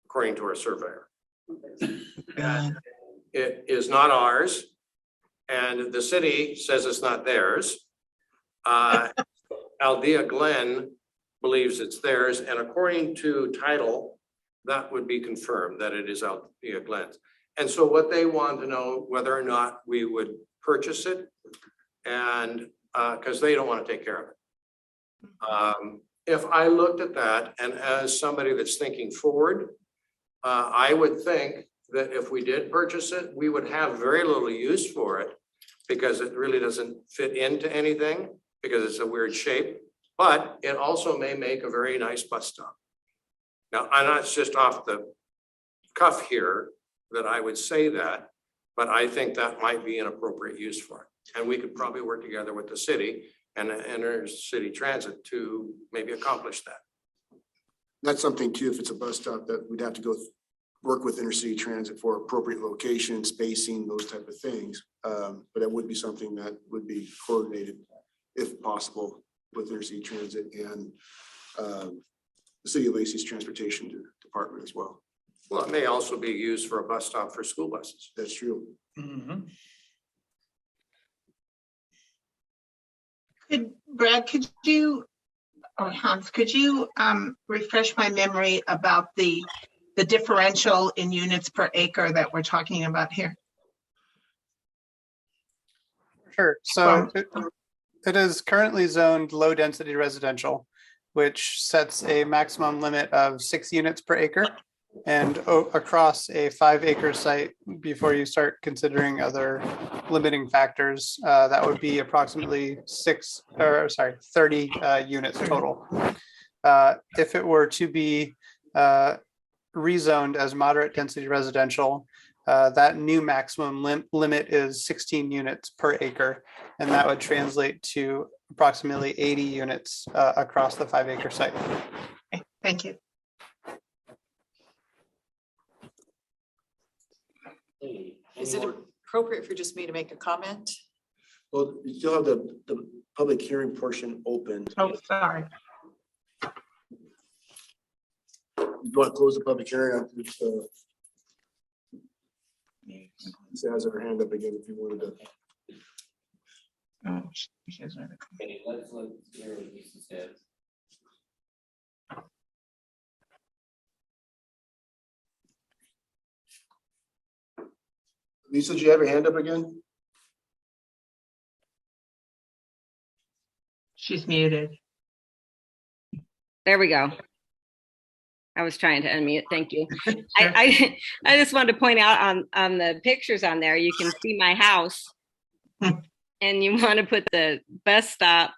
according to our surveyor. And it is not ours, and the city says it's not theirs. Aldea Glen believes it's theirs, and according to title, that would be confirmed that it is Aldea Glen's. And so what they want to know whether or not we would purchase it, and because they don't want to take care of it. If I looked at that, and as somebody that's thinking forward, I would think that if we did purchase it, we would have very little use for it because it really doesn't fit into anything because it's a weird shape, but it also may make a very nice bus stop. Now, I'm not just off the cuff here that I would say that, but I think that might be an appropriate use for it. And we could probably work together with the city and city transit to maybe accomplish that. That's something too, if it's a bus stop, that we'd have to go work with intercity transit for appropriate location, spacing, those type of things. But that would be something that would be coordinated, if possible, with intercity transit and the city of Lacey's transportation department as well. Well, it may also be used for a bus stop for school buses. That's true. Brad, could you, or Hans, could you refresh my memory about the differential in units per acre that we're talking about here? Sure. So it is currently zoned low density residential, which sets a maximum limit of 6 units per acre. And across a 5-acre site, before you start considering other limiting factors, that would be approximately 30 units total. If it were to be rezoned as moderate density residential, that new maximum limit is 16 units per acre, and that would translate to approximately 80 units across the 5-acre site. Okay, thank you. Is it appropriate for just me to make a comment? Well, you still have the public hearing portion open. Oh, sorry. You want to close the public hearing? She has her hand up again if you wanted to. Oh, she has another- Okay, let's hear what Lisa says. Lisa, did you have your hand up again? She's muted. There we go. I was trying to unmute. Thank you. Sure. I just wanted to point out on the pictures on there, you can see my house. And you want to put the bus stop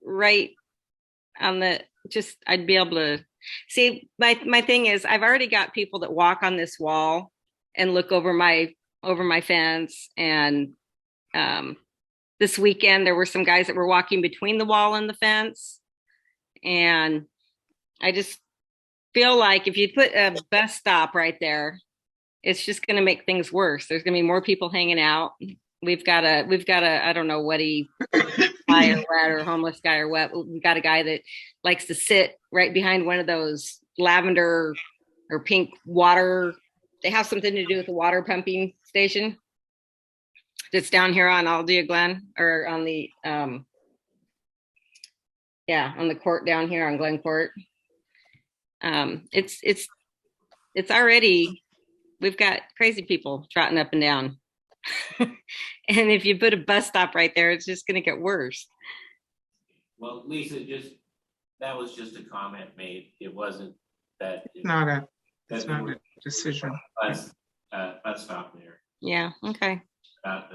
right on the, just, I'd be able to see, my thing is, I've already got people that walk on this wall and look over my fence. And this weekend, there were some guys that were walking between the wall and the fence. And I just feel like if you put a bus stop right there, it's just going to make things worse. There's going to be more people hanging out. We've got a, I don't know what he, guy or what, or homeless guy or what. We've got a guy that likes to sit right behind one of those lavender or pink water. They have something to do with the water pumping station. That's down here on Aldea Glen, or on the, on the court down here on Glen Court. It's already, we've got crazy people trotting up and down. And if you put a bus stop right there, it's just going to get worse. Well, Lisa, that was just a comment made. It wasn't that. It's not a decision. Bus stop there. Yeah. Okay. About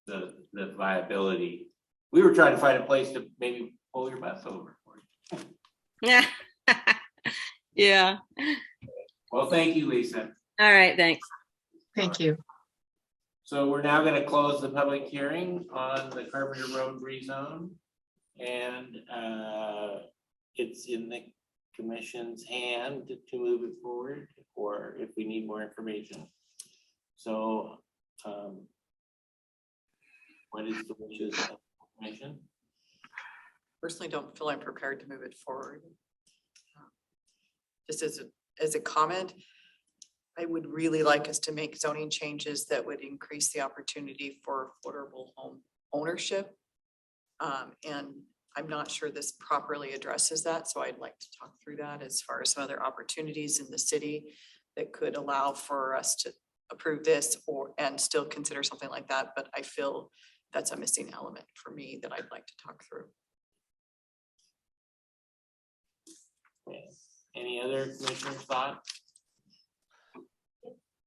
the viability. We were trying to find a place to maybe pull your bus over for you. Yeah. Yeah. Well, thank you, Lisa. All right. Thanks. Thank you. So we're now going to close the public hearing on the Carpenter Road rezone. And it's in the commission's hand to move it forward, or if we need more information. So what is the wishes of the commission? Personally, don't feel I'm prepared to move it forward. Just as a comment, I would really like us to make zoning changes that would increase the opportunity for affordable home ownership. And I'm not sure this properly addresses that, so I'd like to talk through that as far as some other opportunities in the city that could allow for us to approve this and still consider something like that. But I feel that's a missing element for me that I'd like to talk through. Okay. Any other commissioners' thoughts?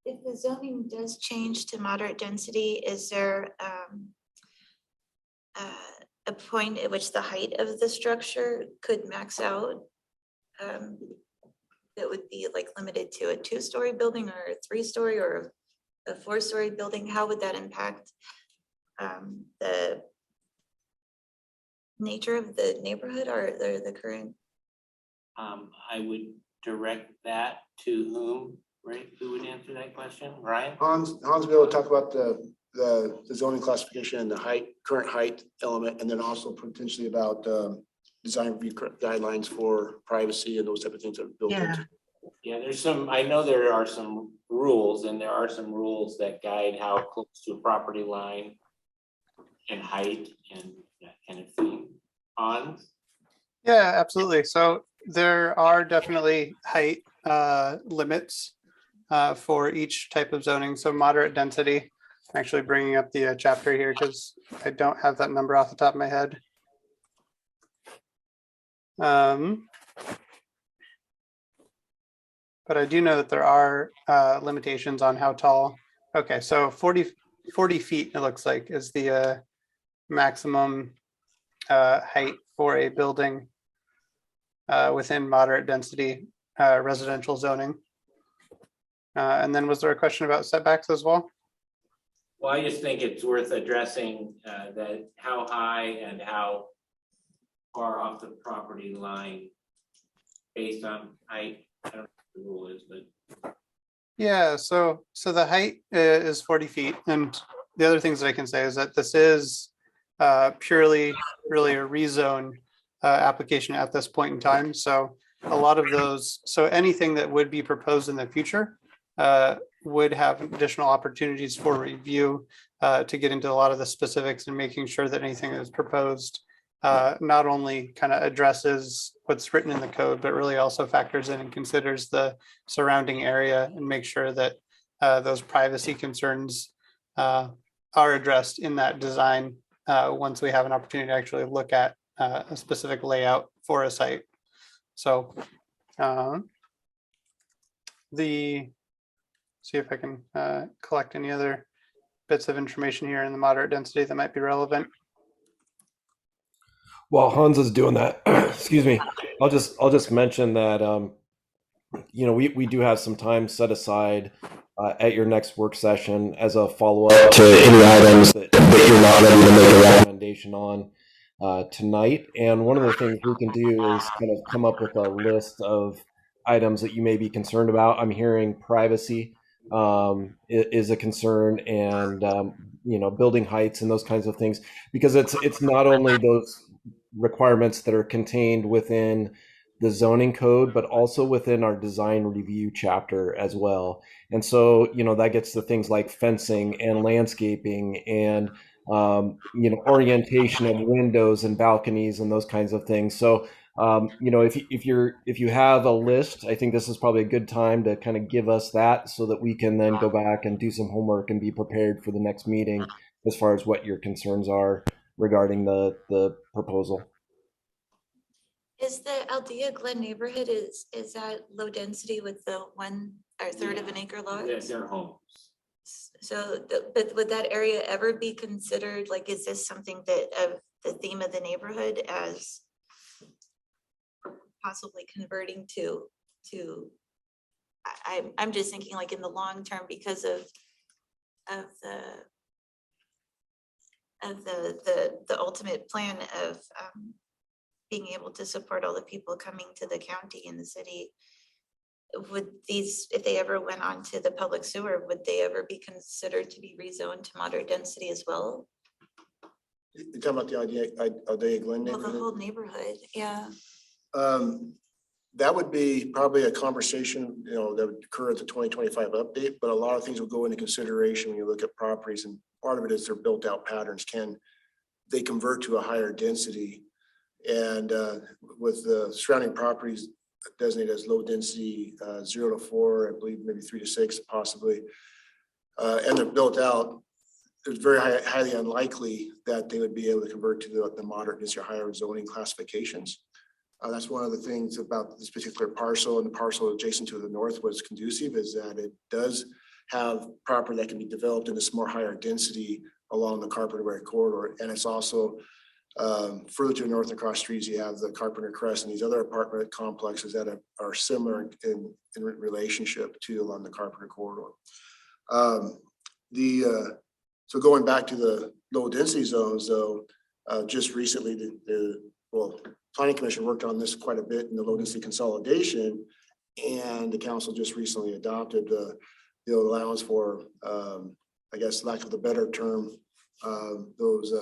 If the zoning does change to moderate density, is there a point at which the height of the structure could max out? That would be like limited to a 2-story building or a 3-story or a 4-story building? How would that impact the nature of the neighborhood or the current? I would direct that to whom, right? Who would answer that question? Ryan? Hans will be able to talk about the zoning classification and the current height element, and then also potentially about design review guidelines for privacy and those type of things that are built Yeah. into. Yeah, I know there are some rules, and there are some rules that guide how close to a property line and height and that kind of thing. Hans? Yeah, absolutely. So there are definitely height limits for each type of zoning. So moderate density, I'm actually bringing up the chapter here because I don't have that number off the top of my head. But I do know that there are limitations on how tall. Okay, so 40 feet, it looks like, is the maximum height for a building within moderate density residential zoning. And then was there a question about setbacks as well? Well, I just think it's worth addressing that how high and how far off the property line based on height. I don't know what the rule is, but Yeah, so the height is 40 feet. And the other things that I can say is that this is purely really a rezone application at this point in time. So a lot of those, so anything that would be proposed in the future would have additional opportunities for review to get into a lot of the specifics and making sure that anything that is proposed not only kind of addresses what's written in the code, but really also factors in and considers the surrounding area and make sure that those privacy concerns are addressed in that design once we have an opportunity to actually look at a specific layout for a site. So see if I can collect any other bits of information here in the moderate density that might be relevant. While Hans is doing that, excuse me, I'll just mention that we do have some time set aside at your next work session as a follow-up to any items that you're not ready to make a recommendation on tonight. And one of the things we can do is kind of come up with a list of items that you may be concerned about. I'm hearing privacy is a concern, and building heights and those kinds of things, because it's not only those requirements that are contained within the zoning code, but also within our design review chapter as well. And so, that gets to things like fencing and landscaping and, orientation of windows and balconies and those kinds of things. So, if you have a list, I think this is probably a good time to kind of give us that so that we can then go back and do some homework and be prepared for the next meeting as far as what your concerns are regarding the proposal. Is the Aldea Glen neighborhood, is that low density with the 1/3 of an acre lot? Their homes. So, but would that area ever be considered, like, is this something that of the theme of the neighborhood as possibly converting to, I'm just thinking like in the long term because of the ultimate plan of being able to support all the people coming to the county and the city. Would these, if they ever went on to the public sewer, would they ever be considered to be rezoned to moderate density as well? You're talking about the Aldea Glen Well, the neighborhood? whole neighborhood, yeah. That would be probably a conversation, that would occur at the 2025 update, but a lot of things will go into consideration when you look at properties, and part of it is their built out patterns. Can they convert to a higher density? And with the surrounding properties designated as low density, 0 to 4, I believe maybe 3 to 6 possibly, and they're built out, it's very highly unlikely that they would be able to convert to the moderate density or higher zoning classifications. That's one of the things about this particular parcel, and the parcel adjacent to the north was conducive, is that it does have property that can be developed in this more higher density along the Carpenter corridor. And it's also further to the north across streets, you have the Carpenter Crest and these other apartment complexes that are similar in relationship to along the Carpenter corridor. So going back to the low density zones, though, just recently the Planning Commission worked on this quite a bit in the low density consolidation, and the council just recently adopted the allowance for, I guess, lack of the better term, those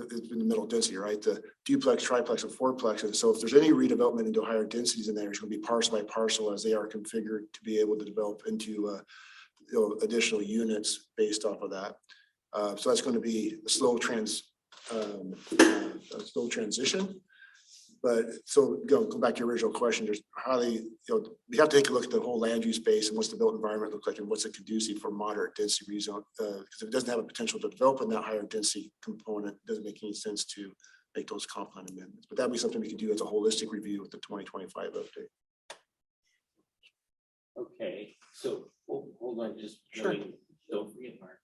it's in the middle density, right? The duplex, triplex, and fourplexes. So if there's any redevelopment into higher densities in there, it's going to be parcel by parcel as they are configured to be able to develop into additional units based off of that. So that's going to be a slow transition. But so go back to your original question, there's highly, we have to take a look at the whole land use space and what's the built environment look like and what's it conducive for moderate density rezone. Because if it doesn't have a potential to develop in that higher density component, it doesn't make any sense to make those compound amendments. But that'd be something we could do as a holistic review with the 2025 update. Okay, so hold on, just Sure. don't forget, Mark.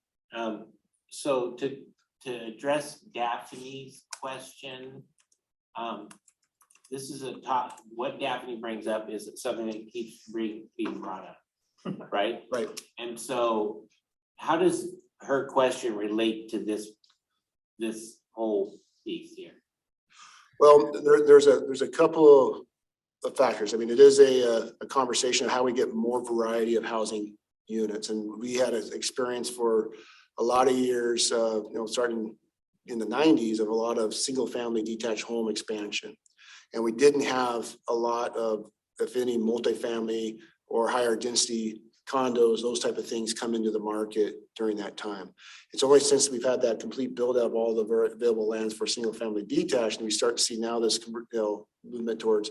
So to address Daphne's question, this is what Daphne brings up is something that keeps being brought up, right? Right. And so how does her question relate to this whole piece here? Well, there's a couple of factors. I mean, it is a conversation of how we get more variety of housing units. And we had an experience for a lot of years, starting in the 90s, of a lot of single family detached home expansion. And we didn't have a lot of, if any, multifamily or higher density condos, those type of things come into the market during that time. It's only since we've had that complete build out of all the available lands for single family detached, and we start to see now this movement towards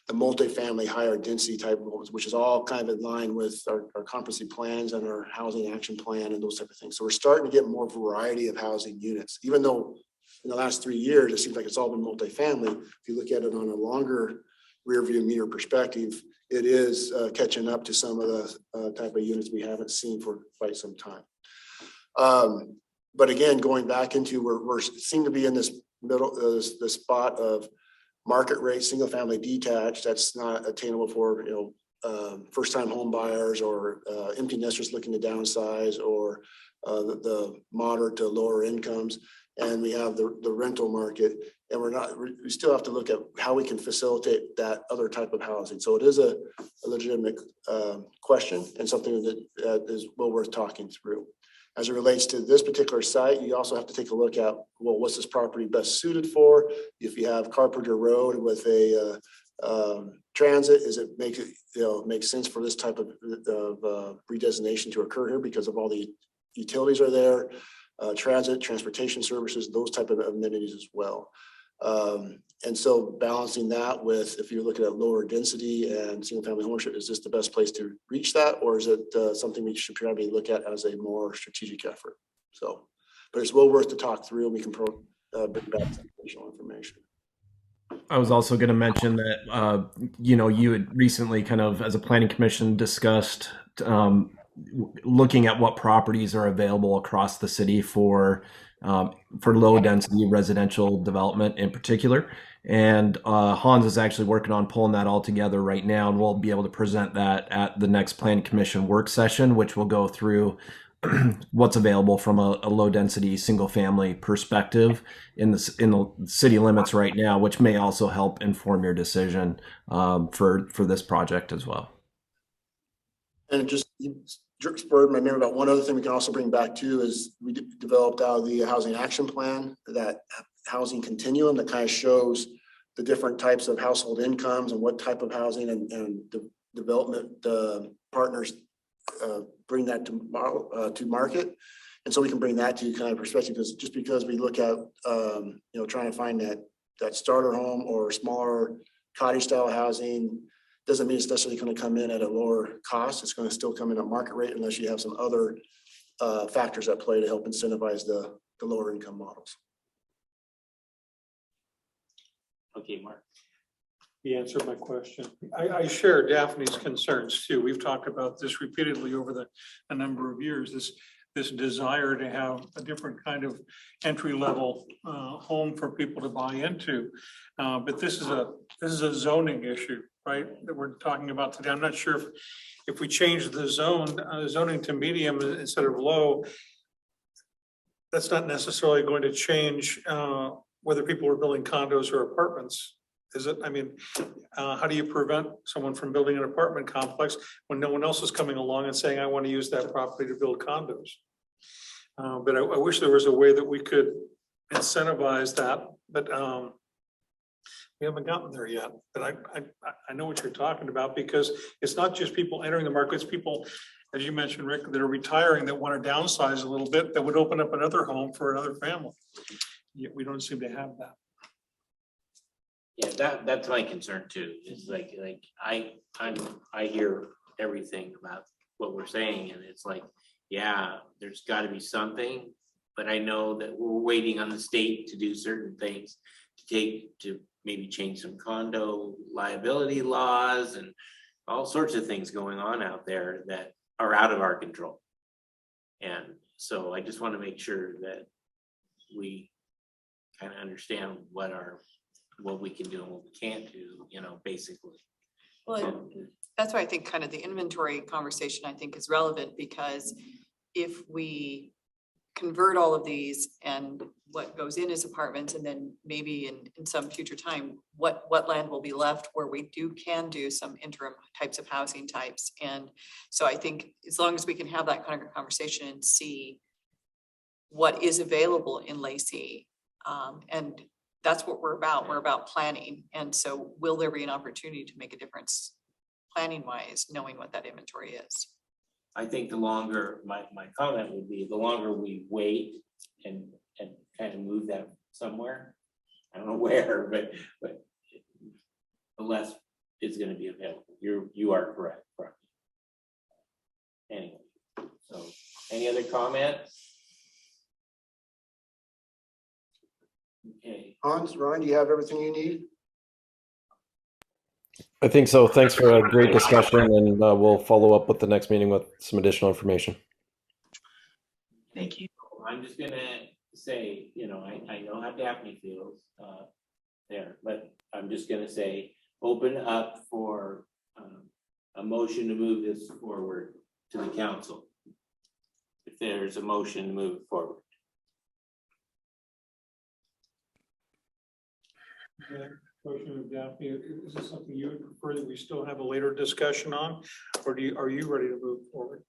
the multifamily higher density type homes, which is all kind of in line with our competency plans and our housing action plan and those type of things. So we're starting to get more variety of housing units, even though in the last 3 years, it seems like it's all been multifamily. If you look at it on a longer rear view mirror perspective, it is catching up to some of the type of units we haven't seen for quite some time. But again, going back into we're seem to be in this middle, the spot of market rate, single family detached. That's not attainable for first time home buyers or empty nesters looking to downsize, or the moderate to lower incomes. And we have the rental market, and we still have to look at how we can facilitate that other type of housing. So it is a legitimate question and something that is well worth talking through. As it relates to this particular site, you also have to take a look at, well, what's this property best suited for? If you have Carpenter Road with a transit, is it make sense for this type of redesignation to occur here because of all the utilities are there? Transit, transportation services, those type of amenities as well. And so balancing that with, if you're looking at lower density and single family ownership, is this the best place to reach that? Or is it something we should probably look at as a more strategic effort? So, but it's well worth to talk through, and we can bring back some additional information. I was also going to mention that, you had recently kind of, as a planning commission, discussed looking at what properties are available across the city for low density residential development in particular. And Hans is actually working on pulling that all together right now, and we'll be able to present that at the next Plan Commission work session, which will go through what's available from a low density single family perspective in the city limits right now, which may also help inform your decision for this project as well. And it just spurred my memory about one other thing we can also bring back too, is we developed out of the housing action plan, that housing continuum that kind of shows the different types of household incomes and what type of housing and development partners bring that to market. And so we can bring that to kind of perspective, because just because we look at trying to find that starter home or smaller cottage style housing doesn't mean it's necessarily going to come in at a lower cost. It's going to still come in at market rate unless you have some other factors at play to help incentivize the lower income models. Okay, Mark. He answered my question. I share Daphne's concerns too. We've talked about this repeatedly over a number of years, this desire to have a different kind of entry level home for people to buy into. But this is a zoning issue, right, that we're talking about today. I'm not sure if we change the zoning to medium instead of low, that's not necessarily going to change whether people are building condos or apartments. Is it? I mean, how do you prevent someone from building an apartment complex when no one else is coming along and saying, I want to use that property to build condos? But I wish there was a way that we could incentivize that, but we haven't gotten there yet. But I know what you're talking about, because it's not just people entering the market, it's people, as you mentioned, Rick, that are retiring that want to downsize a little bit, that would open up another home for another family. Yet we don't seem to have that. Yeah, that's my concern too. Is like I hear everything about what we're saying, and it's like, yeah, there's got to be something, but I know that we're waiting on the state to do certain things to maybe change some condo liability laws and all sorts of things going on out there that are out of our control. And so I just want to make sure that we kind of understand what we can do and what we can't do, basically. Well, that's why I think kind of the inventory conversation I think is relevant, because if we convert all of these and what goes in as apartments, and then maybe in some future time, what land will be left where we can do some interim types of housing types. And so I think as long as we can have that kind of conversation and see what is available in Lacey, and that's what we're about planning. And so will there be an opportunity to make a difference planning wise, knowing what that inventory is? I think the longer, my comment would be, the longer we wait and kind of move that somewhere, I don't know where, but the less is gonna be available. You are correct. Anyway, so any other comments? Okay, Hans, Ryan, do you have everything you need? I think so. Thanks for a great discussion, and we'll follow up with the next meeting with some additional information. Thank you. I'm just gonna say, I know how Daphne feels there, but I'm just gonna say, open up for a motion to move this forward to the council. If there's a motion to move it forward. Question of Daphne, is this something you would prefer that we still have a later discussion on? Or are you ready to move forward?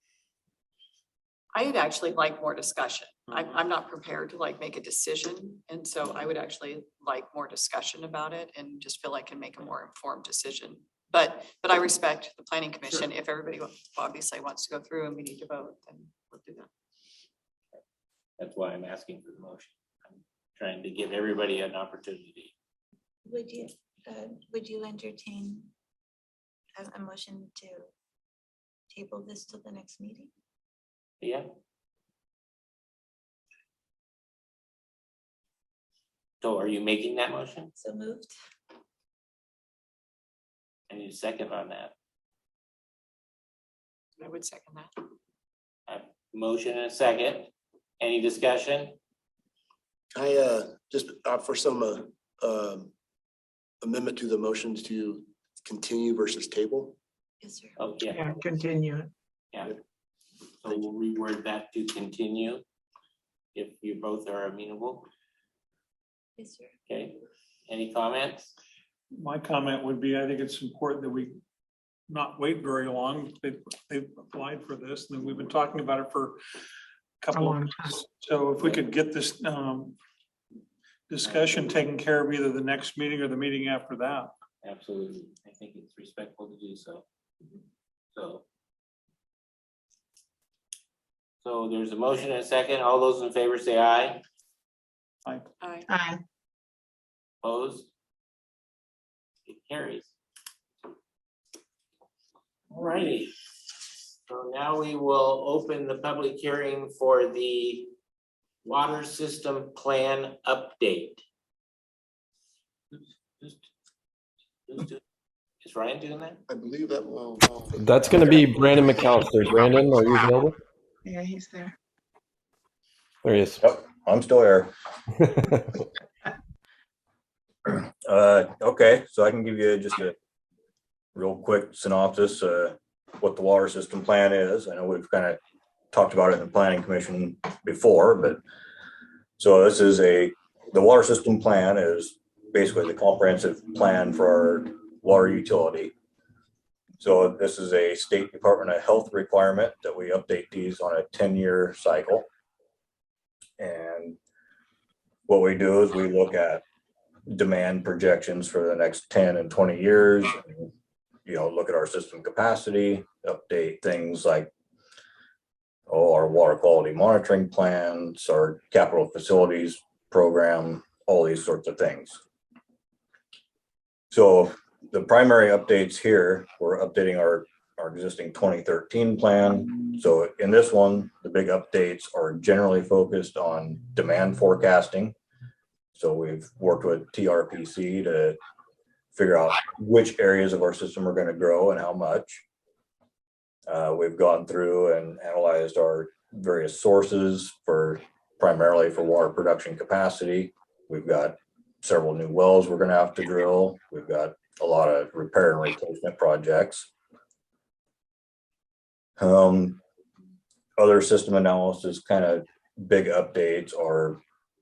I'd actually like more discussion. I'm not prepared to like make a decision. And so I would actually like more discussion about it and just feel I can make a more informed decision. But I respect the planning commission. If everybody obviously wants to go through and we need to vote, then we'll do that. That's why I'm asking for the motion. I'm trying to give everybody an opportunity. Would you entertain a motion to table this till the next meeting? Yeah. So are you making that motion? So moved. I need a second on that. I would second that. Motion and a second. Any discussion? I just for some amendment to the motions to continue versus table. Yes, sir. Oh, yeah. Yeah, continue it. Yeah. So we'll reword that to continue. If you both are amenable. Yes, sir. Okay. Any comments? My comment would be, I think it's important that we not wait very long. They've applied for this, and we've been talking about it for a couple of long months. So if we could get this discussion taken care of either the next meeting or the meeting after that. Absolutely. I think it's respectful to do so. So there's a motion and a second. All those in favor say aye. Aye. Aye. Opposed? It carries. All righty. So now we will open the public hearing for the water system plan update. Is Ryan doing that? I believe that will. That's going to be Brandon McAllister. Brandon, are you available? Yeah, he's there. There he is. Yep, I'm still here. Okay, so I can give you just a real quick synopsis what the water system plan is. I know we've kind of talked about it in the planning commission before, but so this is the water system plan is basically the comprehensive plan for our water utility. So this is a State Department of Health requirement that we update these on a 10-year cycle. And what we do is we look at demand projections for the next 10 and 20 years, and, look at our system capacity, update things like our water quality monitoring plans, our capital facilities program, all these sorts of things. So the primary updates here, we're updating our existing 2013 plan. So in this one, the big updates are generally focused on demand forecasting. So we've worked with TRPC to figure out which areas of our system are going to grow and how much. We've gone through and analyzed our various sources primarily for water production capacity. We've got several new wells we're going to have to drill. We've got a lot of repair and replacement projects. Other system analysis kind of big updates are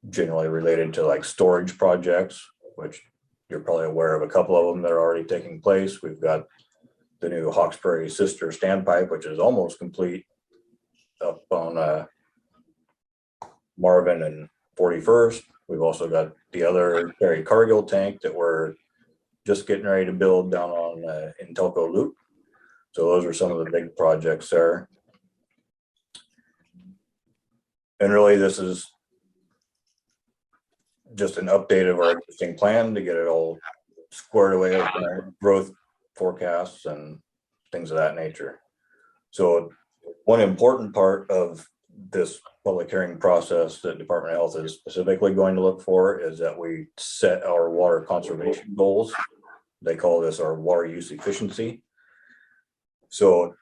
generally related to like storage projects, which you're probably aware of a couple of them that are already taking place. We've got the new Hawkesbury Sister standpipe, which is almost complete up on Marvin and 41st. We've also got the other Perry Cargill tank that we're just getting ready to build down on Intelco Loop. So those are some of the big projects there. And really, this is just an update of our existing plan to get it all squared away with our growth forecasts and things of that nature. So one important part of this public hearing process that Department of Health is specifically going to look for is that we set our water conservation goals. They call this our water use efficiency. So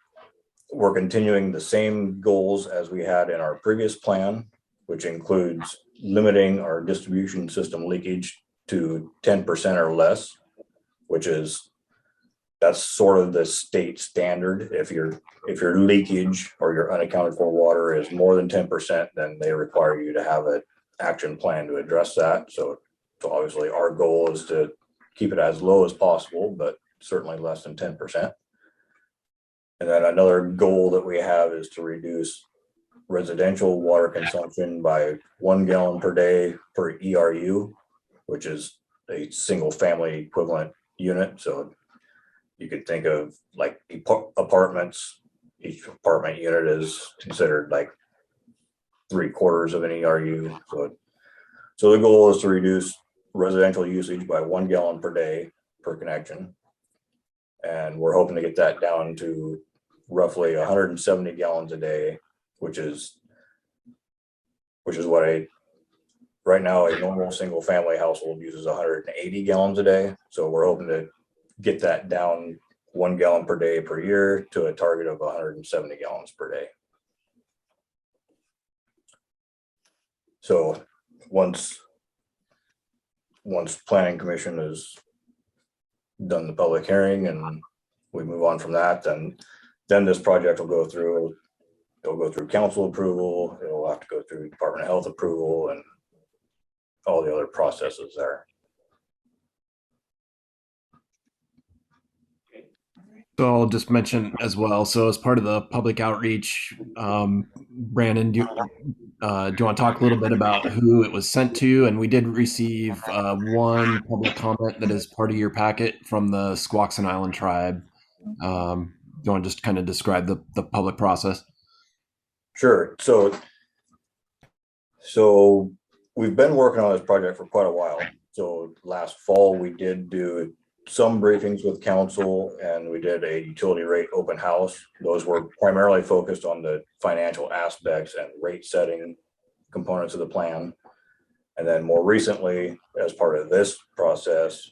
we're continuing the same goals as we had in our previous plan, which includes limiting our distribution system leakage to 10% or less, which is, that's sort of the state standard. If your leakage or your unaccounted for water is more than 10%, then they require you to have an action plan to address that. So obviously our goal is to keep it as low as possible, but certainly less than 10%. And then another goal that we have is to reduce residential water consumption by 1 gallon per day per ERU, which is a single family equivalent unit. So you could think of like apartments. Each apartment unit is considered like 3/4 of an ERU. So the goal is to reduce residential usage by 1 gallon per day per connection. And we're hoping to get that down to roughly 170 gallons a day, which is what right now a normal single family household uses 180 gallons a day. So we're hoping to get that down 1 gallon per day per year to a target of 170 gallons per day. So once Planning Commission has done the public hearing and we move on from that, then this project will go through. It'll go through council approval. It'll have to go through Department of Health approval and all the other processes there. So I'll just mention as well. So as part of the public outreach, Brandon, do you want to talk a little bit about who it was sent to? And we did receive one public comment that is part of your packet from the Squaxin Island tribe. Do you want to just kind of describe the public process? Sure. So we've been working on this project for quite a while. So last fall we did do some briefings with council and we did a utility rate open house. Those were primarily focused on the financial aspects and rate setting components of the plan. And then more recently, as part of this process,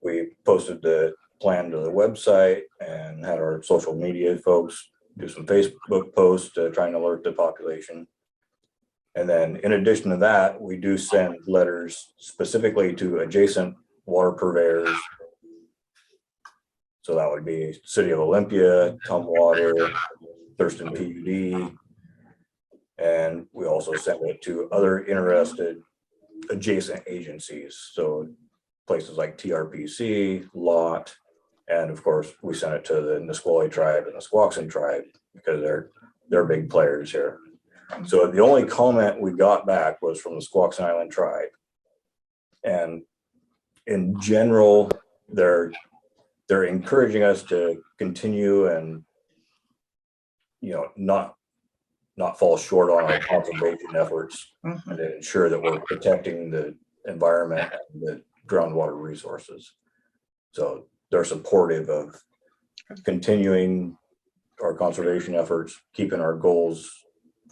we posted the plan to the website and had our social media folks do some Facebook posts to try and alert the population. And then in addition to that, we do send letters specifically to adjacent water purveyors. So that would be City of Olympia, Tumwater, Thurston PUD. And we also sent it to other interested adjacent agencies. So places like TRPC, LOT, and of course, we sent it to the Nisqually tribe and the Squaxin tribe because they're big players here. So the only comment we got back was from the Squaxin Island tribe. And in general, they're encouraging us to continue and, not fall short on our conservation efforts and to ensure that we're protecting the environment and the groundwater resources. So they're supportive of continuing our conservation efforts, keeping our goals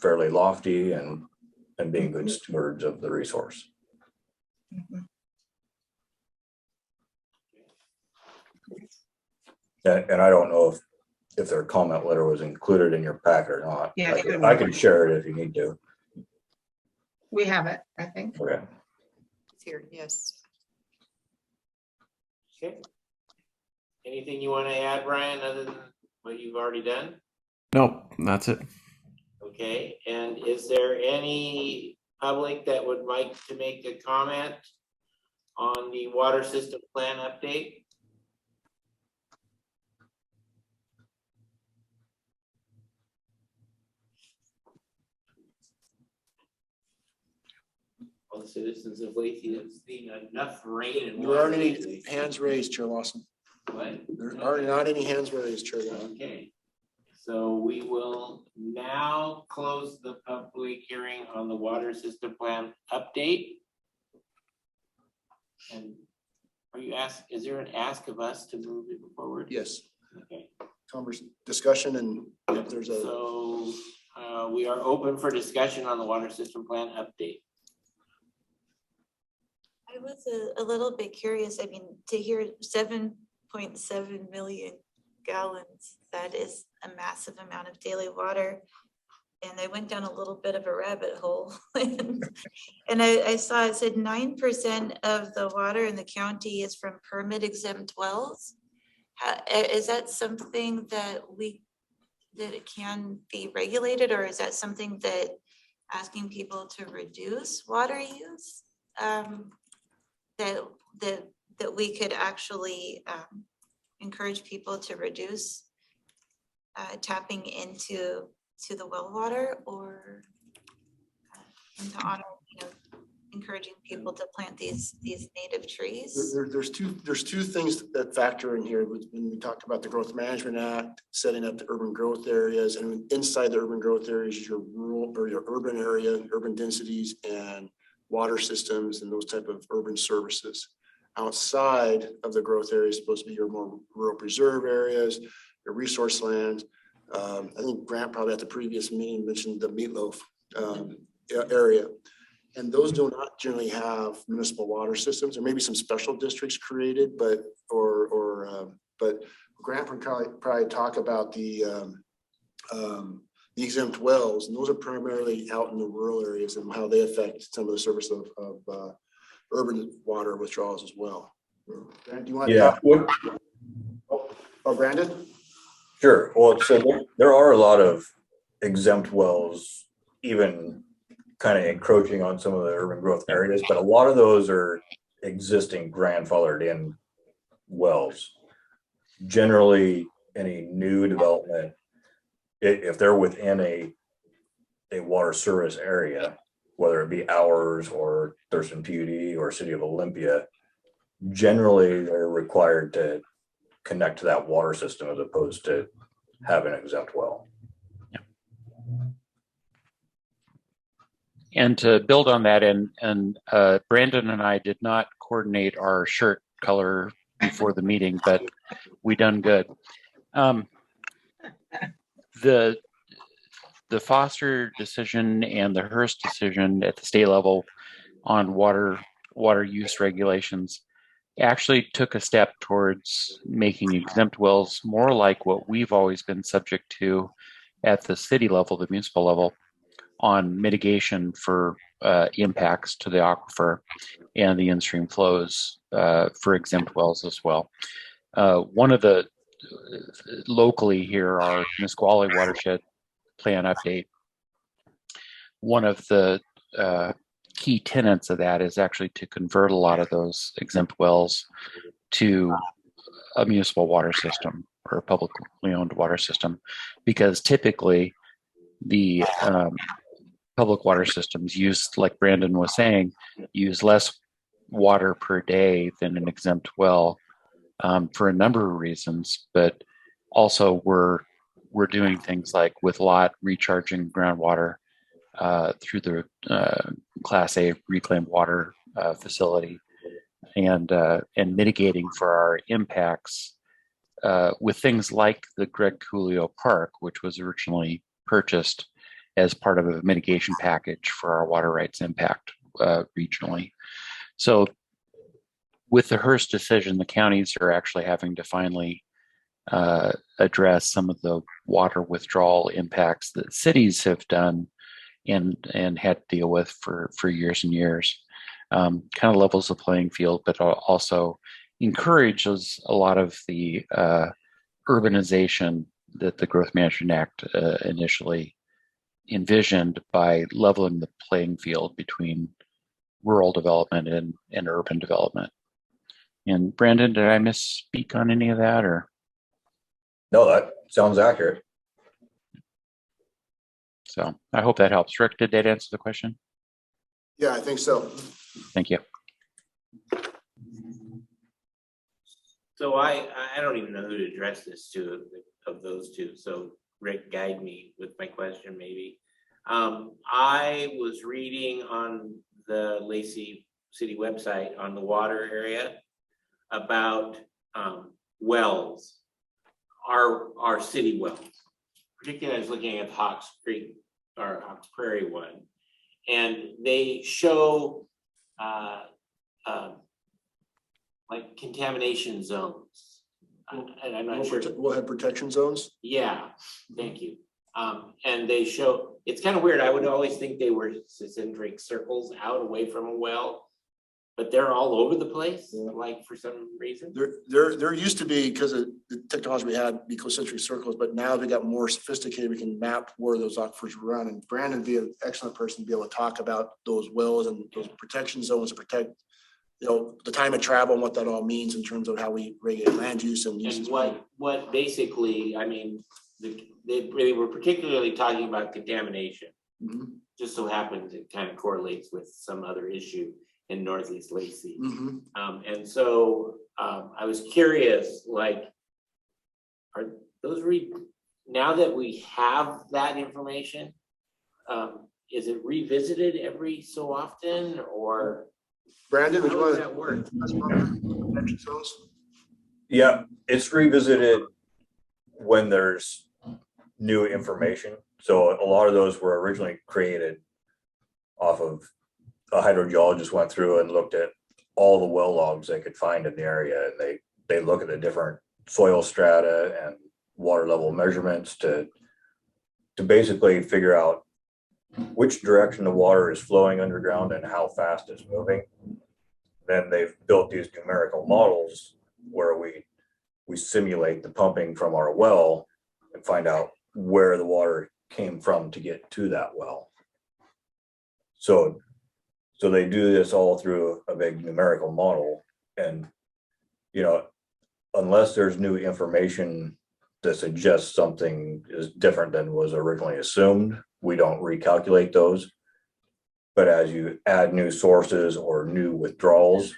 fairly lofty and being good stewards of the resource. And I don't know if their comment letter was included in your packet or not. Yeah, I can share it if you need to. We have it, I think. Okay. It's here, yes. Okay. Anything you want to add, Brian, other than what you've already done? Nope, that's it. Okay, and is there any public that would like to make a comment on the water system plan update? All the citizens of Lacey have seen enough rain and There water aren't any lately. hands raised, Chair Lawson. What? There are not any hands raised, Chair Lawson. Okay, So we will now close the public hearing on the water system plan update. And are you is there an ask of us to move it forward? Yes, Okay, discussion, and if there's a, so we are open for discussion on the water system plan update. I was a little bit curious, I mean, to hear 7.7 million gallons, that is a massive amount of daily water. And I went down a little bit of a rabbit hole. And I saw it said 9% of the water in the county is from permit exempt wells. Is that something that it can be regulated, or is that something that asking people to reduce water use? That we could actually encourage people to reduce tapping into the well water, or into honor, encouraging people to plant these native trees. there's two things that factor in here when we talked about the Growth Management Act, setting up the urban growth areas, and inside the urban growth areas, your rural or your urban area, urban densities, and water systems, and those type of urban services. Outside of the growth areas, supposed to be your more rural preserve areas, your resource lands. I think Grant probably at the previous meeting mentioned the meatloaf area. And those do not generally have municipal water systems. There may be some special districts created, but Grant can probably talk about the exempt wells, and those are primarily out in the rural areas and how they affect some of the service of urban water withdrawals as well. Grant, do you want to? Yeah. Oh, Brandon? Sure. Well, so there are a lot of exempt wells, even kind of encroaching on some of the urban growth areas, but a lot of those are existing grandfathered in wells. Generally, any new development, if they're within a water service area, whether it be ours or Thurston PUD or City of Olympia, generally they're required to connect to that water system as opposed to have an exempt well. And to build on that, and Brandon and I did not coordinate our shirt color before the meeting, but we done good. The Foster decision and the Hearst decision at the state level on water use regulations actually took a step towards making exempt wells more like what we've always been subject to at the city level, the municipal level, on mitigation for impacts to the aquifer and the in-stream flows for exempt wells as well. One of the locally here, our Nisqually watershed plan update, one of the key tenets of that is actually to convert a lot of those exempt wells to a municipal water system or a publicly owned water system, because typically the public water systems use, like Brandon was saying, use less water per day than an exempt well for a number of reasons, but also we're doing things like with lot recharging groundwater through the Class A reclaimed water facility, and mitigating for our impacts with things like the Greg Coolio Park, which was originally purchased as part of a mitigation package for our water rights impact regionally. So with the Hearst decision, the counties are actually having to finally address some of the water withdrawal impacts that cities have done and had to deal with for years and years. Kind of levels the playing field, but also encourages a lot of the urbanization that the Growth Management Act initially envisioned by leveling the playing field between rural development and urban development. And Brandon, did I misspeak on any of that, or? No, that sounds accurate. So I hope that helps. Rick, did that answer the question? Yeah, I think so. Thank you. So I don't even know who to address this to of those two. So Rick guide me with my question maybe. I was reading on the Lacey City website on the water area about wells, our city wells. Particularly, I was looking at Hawks Creek or Hawks Prairie one, and they show like contamination zones. And I'm not sure. Wellhead protection zones. Yeah, thank you. And they show, it's kind of weird. I would always think they were concentric circles out away from a well, but they're all over the place, like for some reason. There used to be, because of the technology we had, be concentric circles, but now they got more sophisticated. We can map where those aquifers run, and Brandon would be an excellent person to be able to talk about those wells and those protection zones to protect, you know, the time of travel and what that all means in terms of how we regulate land use and uses. And what basically, I mean, they were particularly talking about contamination. Mm-hmm. Just so happens it kind of correlates with some other issue in Northeast Lacey. Mm-hmm. And so I was curious, like, are those now that we have that information, is it revisited every so often, or Brandon, how does that work? protection zones? Yeah, it's revisited when there's new information. So a lot of those were originally created off of a hydrogeologist went through and looked at all the well logs they could find in the area. And they look at the different soil strata and water level measurements to basically figure out which direction the water is flowing underground and how fast it's moving. Then they've built these numerical models where we simulate the pumping from our well and find out where the water came from to get to that well. So they do this all through a big numerical model. And, you know, unless there's new information that suggests something is different than was originally assumed, we don't recalculate those. But as you add new sources or new withdrawals,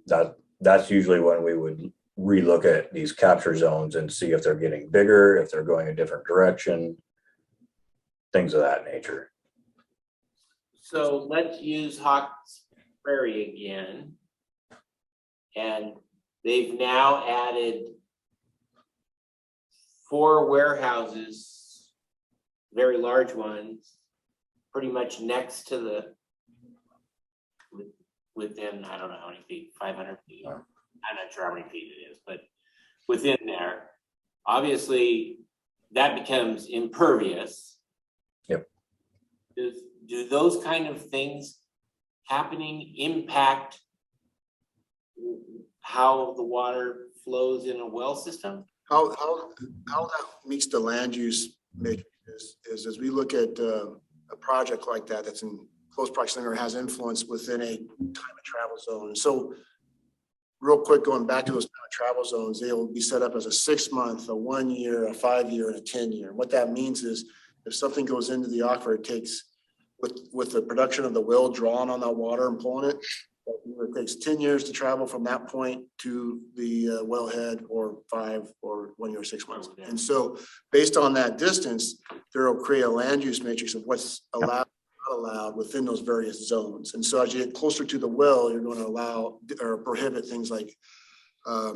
that's usually when we would relook at these capture zones and see if they're getting bigger, if they're going a different direction, things of that nature. So let's use Hawks Prairie again. And they've now added 4 warehouses, very large ones, pretty much next to the, within, I don't know how many feet, 500 feet. I'm not sure how many feet it is, but within there, obviously that becomes impervious. Yep. Do those kind of things happening impact how the water flows in a well system? How that meets the land use matrix is as we look at a project like that that's in close proximity or has influence within a time of travel zone. So real quick, going back to those time of travel zones, they'll be set up as a 6-month, a 1 year, a 5 year, and a 10 year. What that means is if something goes into the aquifer, it takes with the production of the well drawing on that water and pulling it, it takes 10 years to travel from that point to the wellhead, or 5 or 1 year or 6 months. And so based on that distance, there will create a land use matrix of what's allowed, not allowed within those various zones. And so as you get closer to the well, you're going to allow or prohibit things like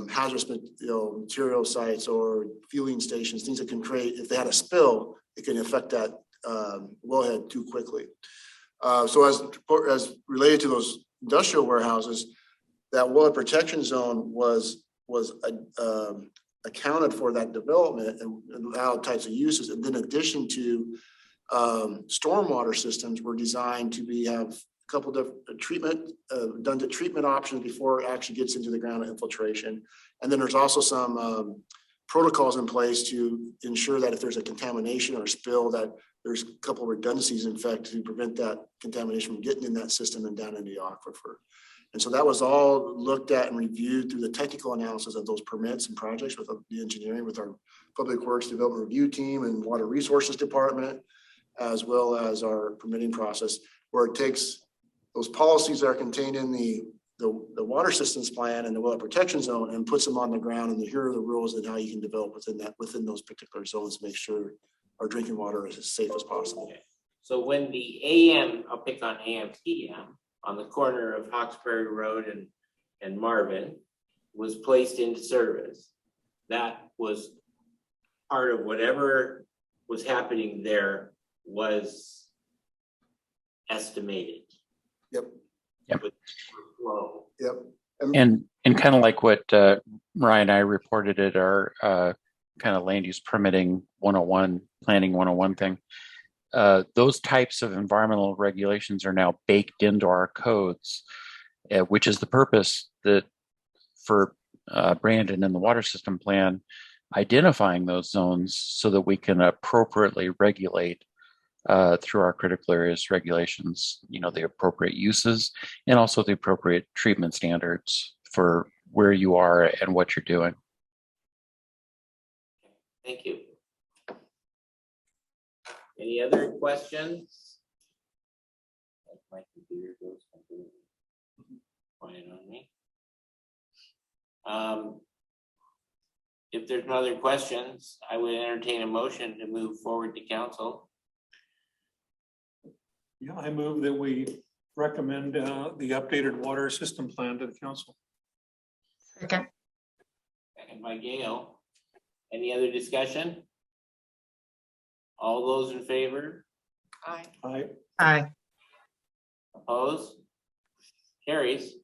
hazardous material sites or fueling stations, things that can create, if they had a spill, it can affect that wellhead too quickly. So as related to those industrial warehouses, that wellhead protection zone was accounted for that development and allowed types of uses. And then in addition to stormwater systems were designed to have a couple of treatment options before it actually gets into the ground infiltration. And then there's also some protocols in place to ensure that if there's a contamination or a spill, that there's a couple of redundancies, in fact, to prevent that contamination from getting in that system and down into the aquifer. And so that was all looked at and reviewed through the technical analysis of those permits and projects with the engineering, with our Public Works Development Review Team and Water Resources Department, as well as our permitting process, where it takes those policies that are contained in the water systems plan and the well protection zone and puts them on the ground, and here are the rules and how you can develop within those particular zones to make sure our drinking water is as safe as possible. So when the AM, I'll pick on AM PM, on the corner of Hawkesbury Road and Marvin was placed into service, that was part of whatever was happening there was estimated. Yep. Yep. With flow. Yep. And kind of like what Ryan and I reported at our kind of land use permitting 101, planning 101 thing, those types of environmental regulations are now baked into our codes, which is the purpose that for Brandon and the water system plan, identifying those zones so that we can appropriately regulate through our critical areas regulations, the appropriate uses and also the appropriate treatment standards for where you are and what you're doing. Thank you. Any other questions? My computer goes completely quiet on me. If there's no other questions, I would entertain a motion to move forward to council. Yeah, I move that we recommend the updated water system plan to the council. Second. Second by Gail. Any other discussion? All those in favor? Aye. Aye. Opposed? Carries.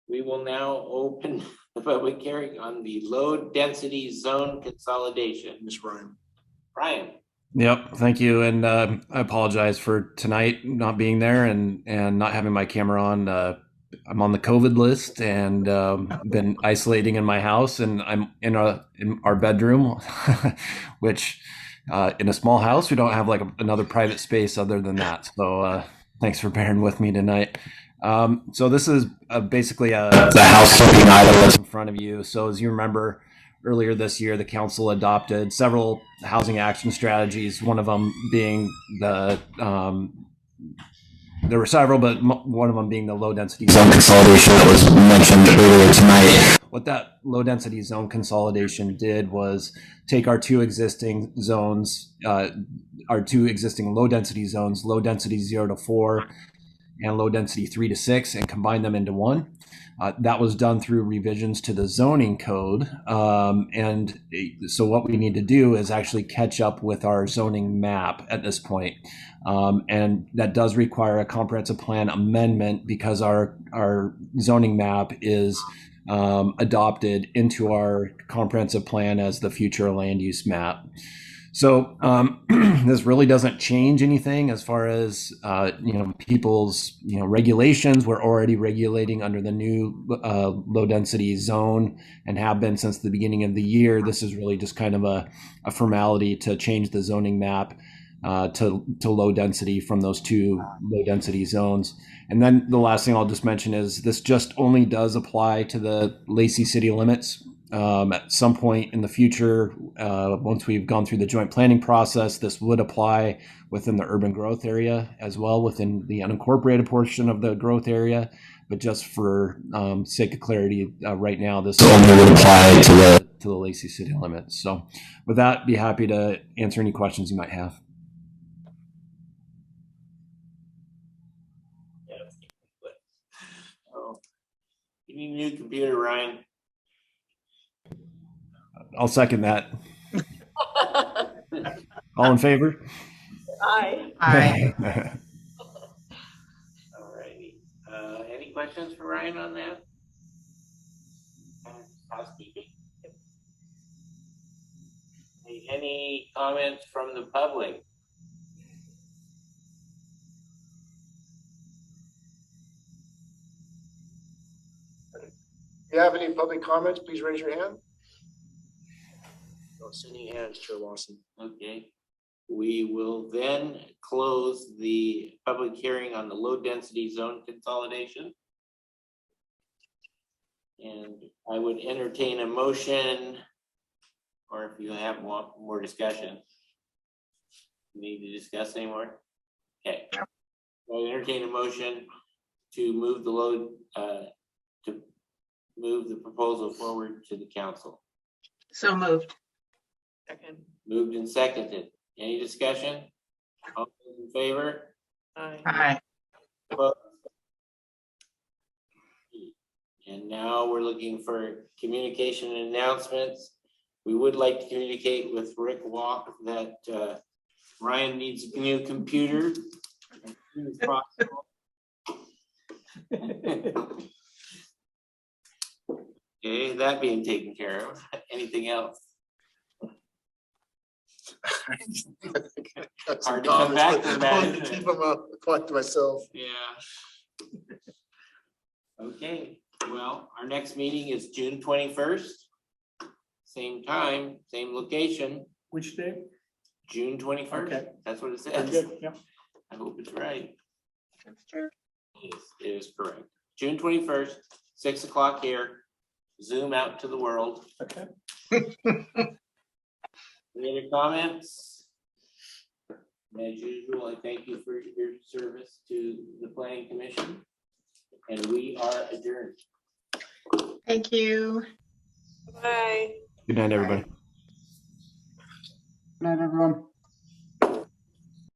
We will now open the public hearing on the low density zone consolidation. Ms. Ryan. Brian. Yep, thank you, and I apologize for tonight not being there and not having my camera on. I'm on the COVID list and been isolating in my house, and I'm in our bedroom, which in a small house we don't have like another private space other than that. So thanks for bearing with me tonight. So this is basically the house looking idle in front of you. So as you remember, earlier this year, the council adopted several housing action strategies, one of them being there were several, but one of them being the low density zone consolidation that was mentioned earlier tonight. What that low density zone consolidation did was take our two existing zones, our two existing low density zones, low density 0 to 4 and low density 3 to 6, and combine them into one. That was done through revisions to the zoning code. And so what we need to do is actually catch up with our zoning map at this point. And that does require a comprehensive plan amendment because our zoning map is adopted into our comprehensive plan as the future land use map. So this really doesn't change anything as far as people's regulations. We're already regulating under the new low density zone and have been since the beginning of the year. This is really just kind of a formality to change the zoning map to low density from those two low density zones. And then the last thing I'll just mention is this just only does apply to the Lacey city limits. At some point in the future, once we've gone through the joint planning process, this would apply within the urban growth area as well, within the unincorporated portion of the growth area. But just for sake of clarity, right now, this only would apply to the Lacey city limits. So with that, be happy to answer any questions you might have. Oh, you need a new computer, Ryan. I'll second that. All in favor? Aye. Aye. All righty. Any questions for Ryan on that? Housekeeping. Any comments from the public? If you have any public comments, please raise your hand. Don't see any hands, Chair Lawson. Okay. We will then close the public hearing on the low density zone consolidation. And I would entertain a motion, or if you have more discussion. You need to discuss anymore? Okay. I'll entertain a motion to move the proposal forward to the council. So moved. Second. Moved and seconded. Any discussion? All those in favor? Aye. Opposed? And now we're looking for communication and announcements. We would like to communicate with Rick Walk that Ryan needs a new computer. As soon as possible. Okay, that being taken care of. Anything else? Hard to come back from that, isn't it? Keep them up, quiet to myself. Yeah. Okay, well, our next meeting is June 21st. Same time, same location, Which day? June 21st. Okay. That's what it Very says. good, yeah. I hope it's right. That's true. It is correct. June 21st, 6 o'clock here. Zoom out to the world. Okay. Any other comments? As usual, I thank you for your service to the planning commission. And we are adjourned. Thank you. Bye. Good night, everybody. Good night, everyone.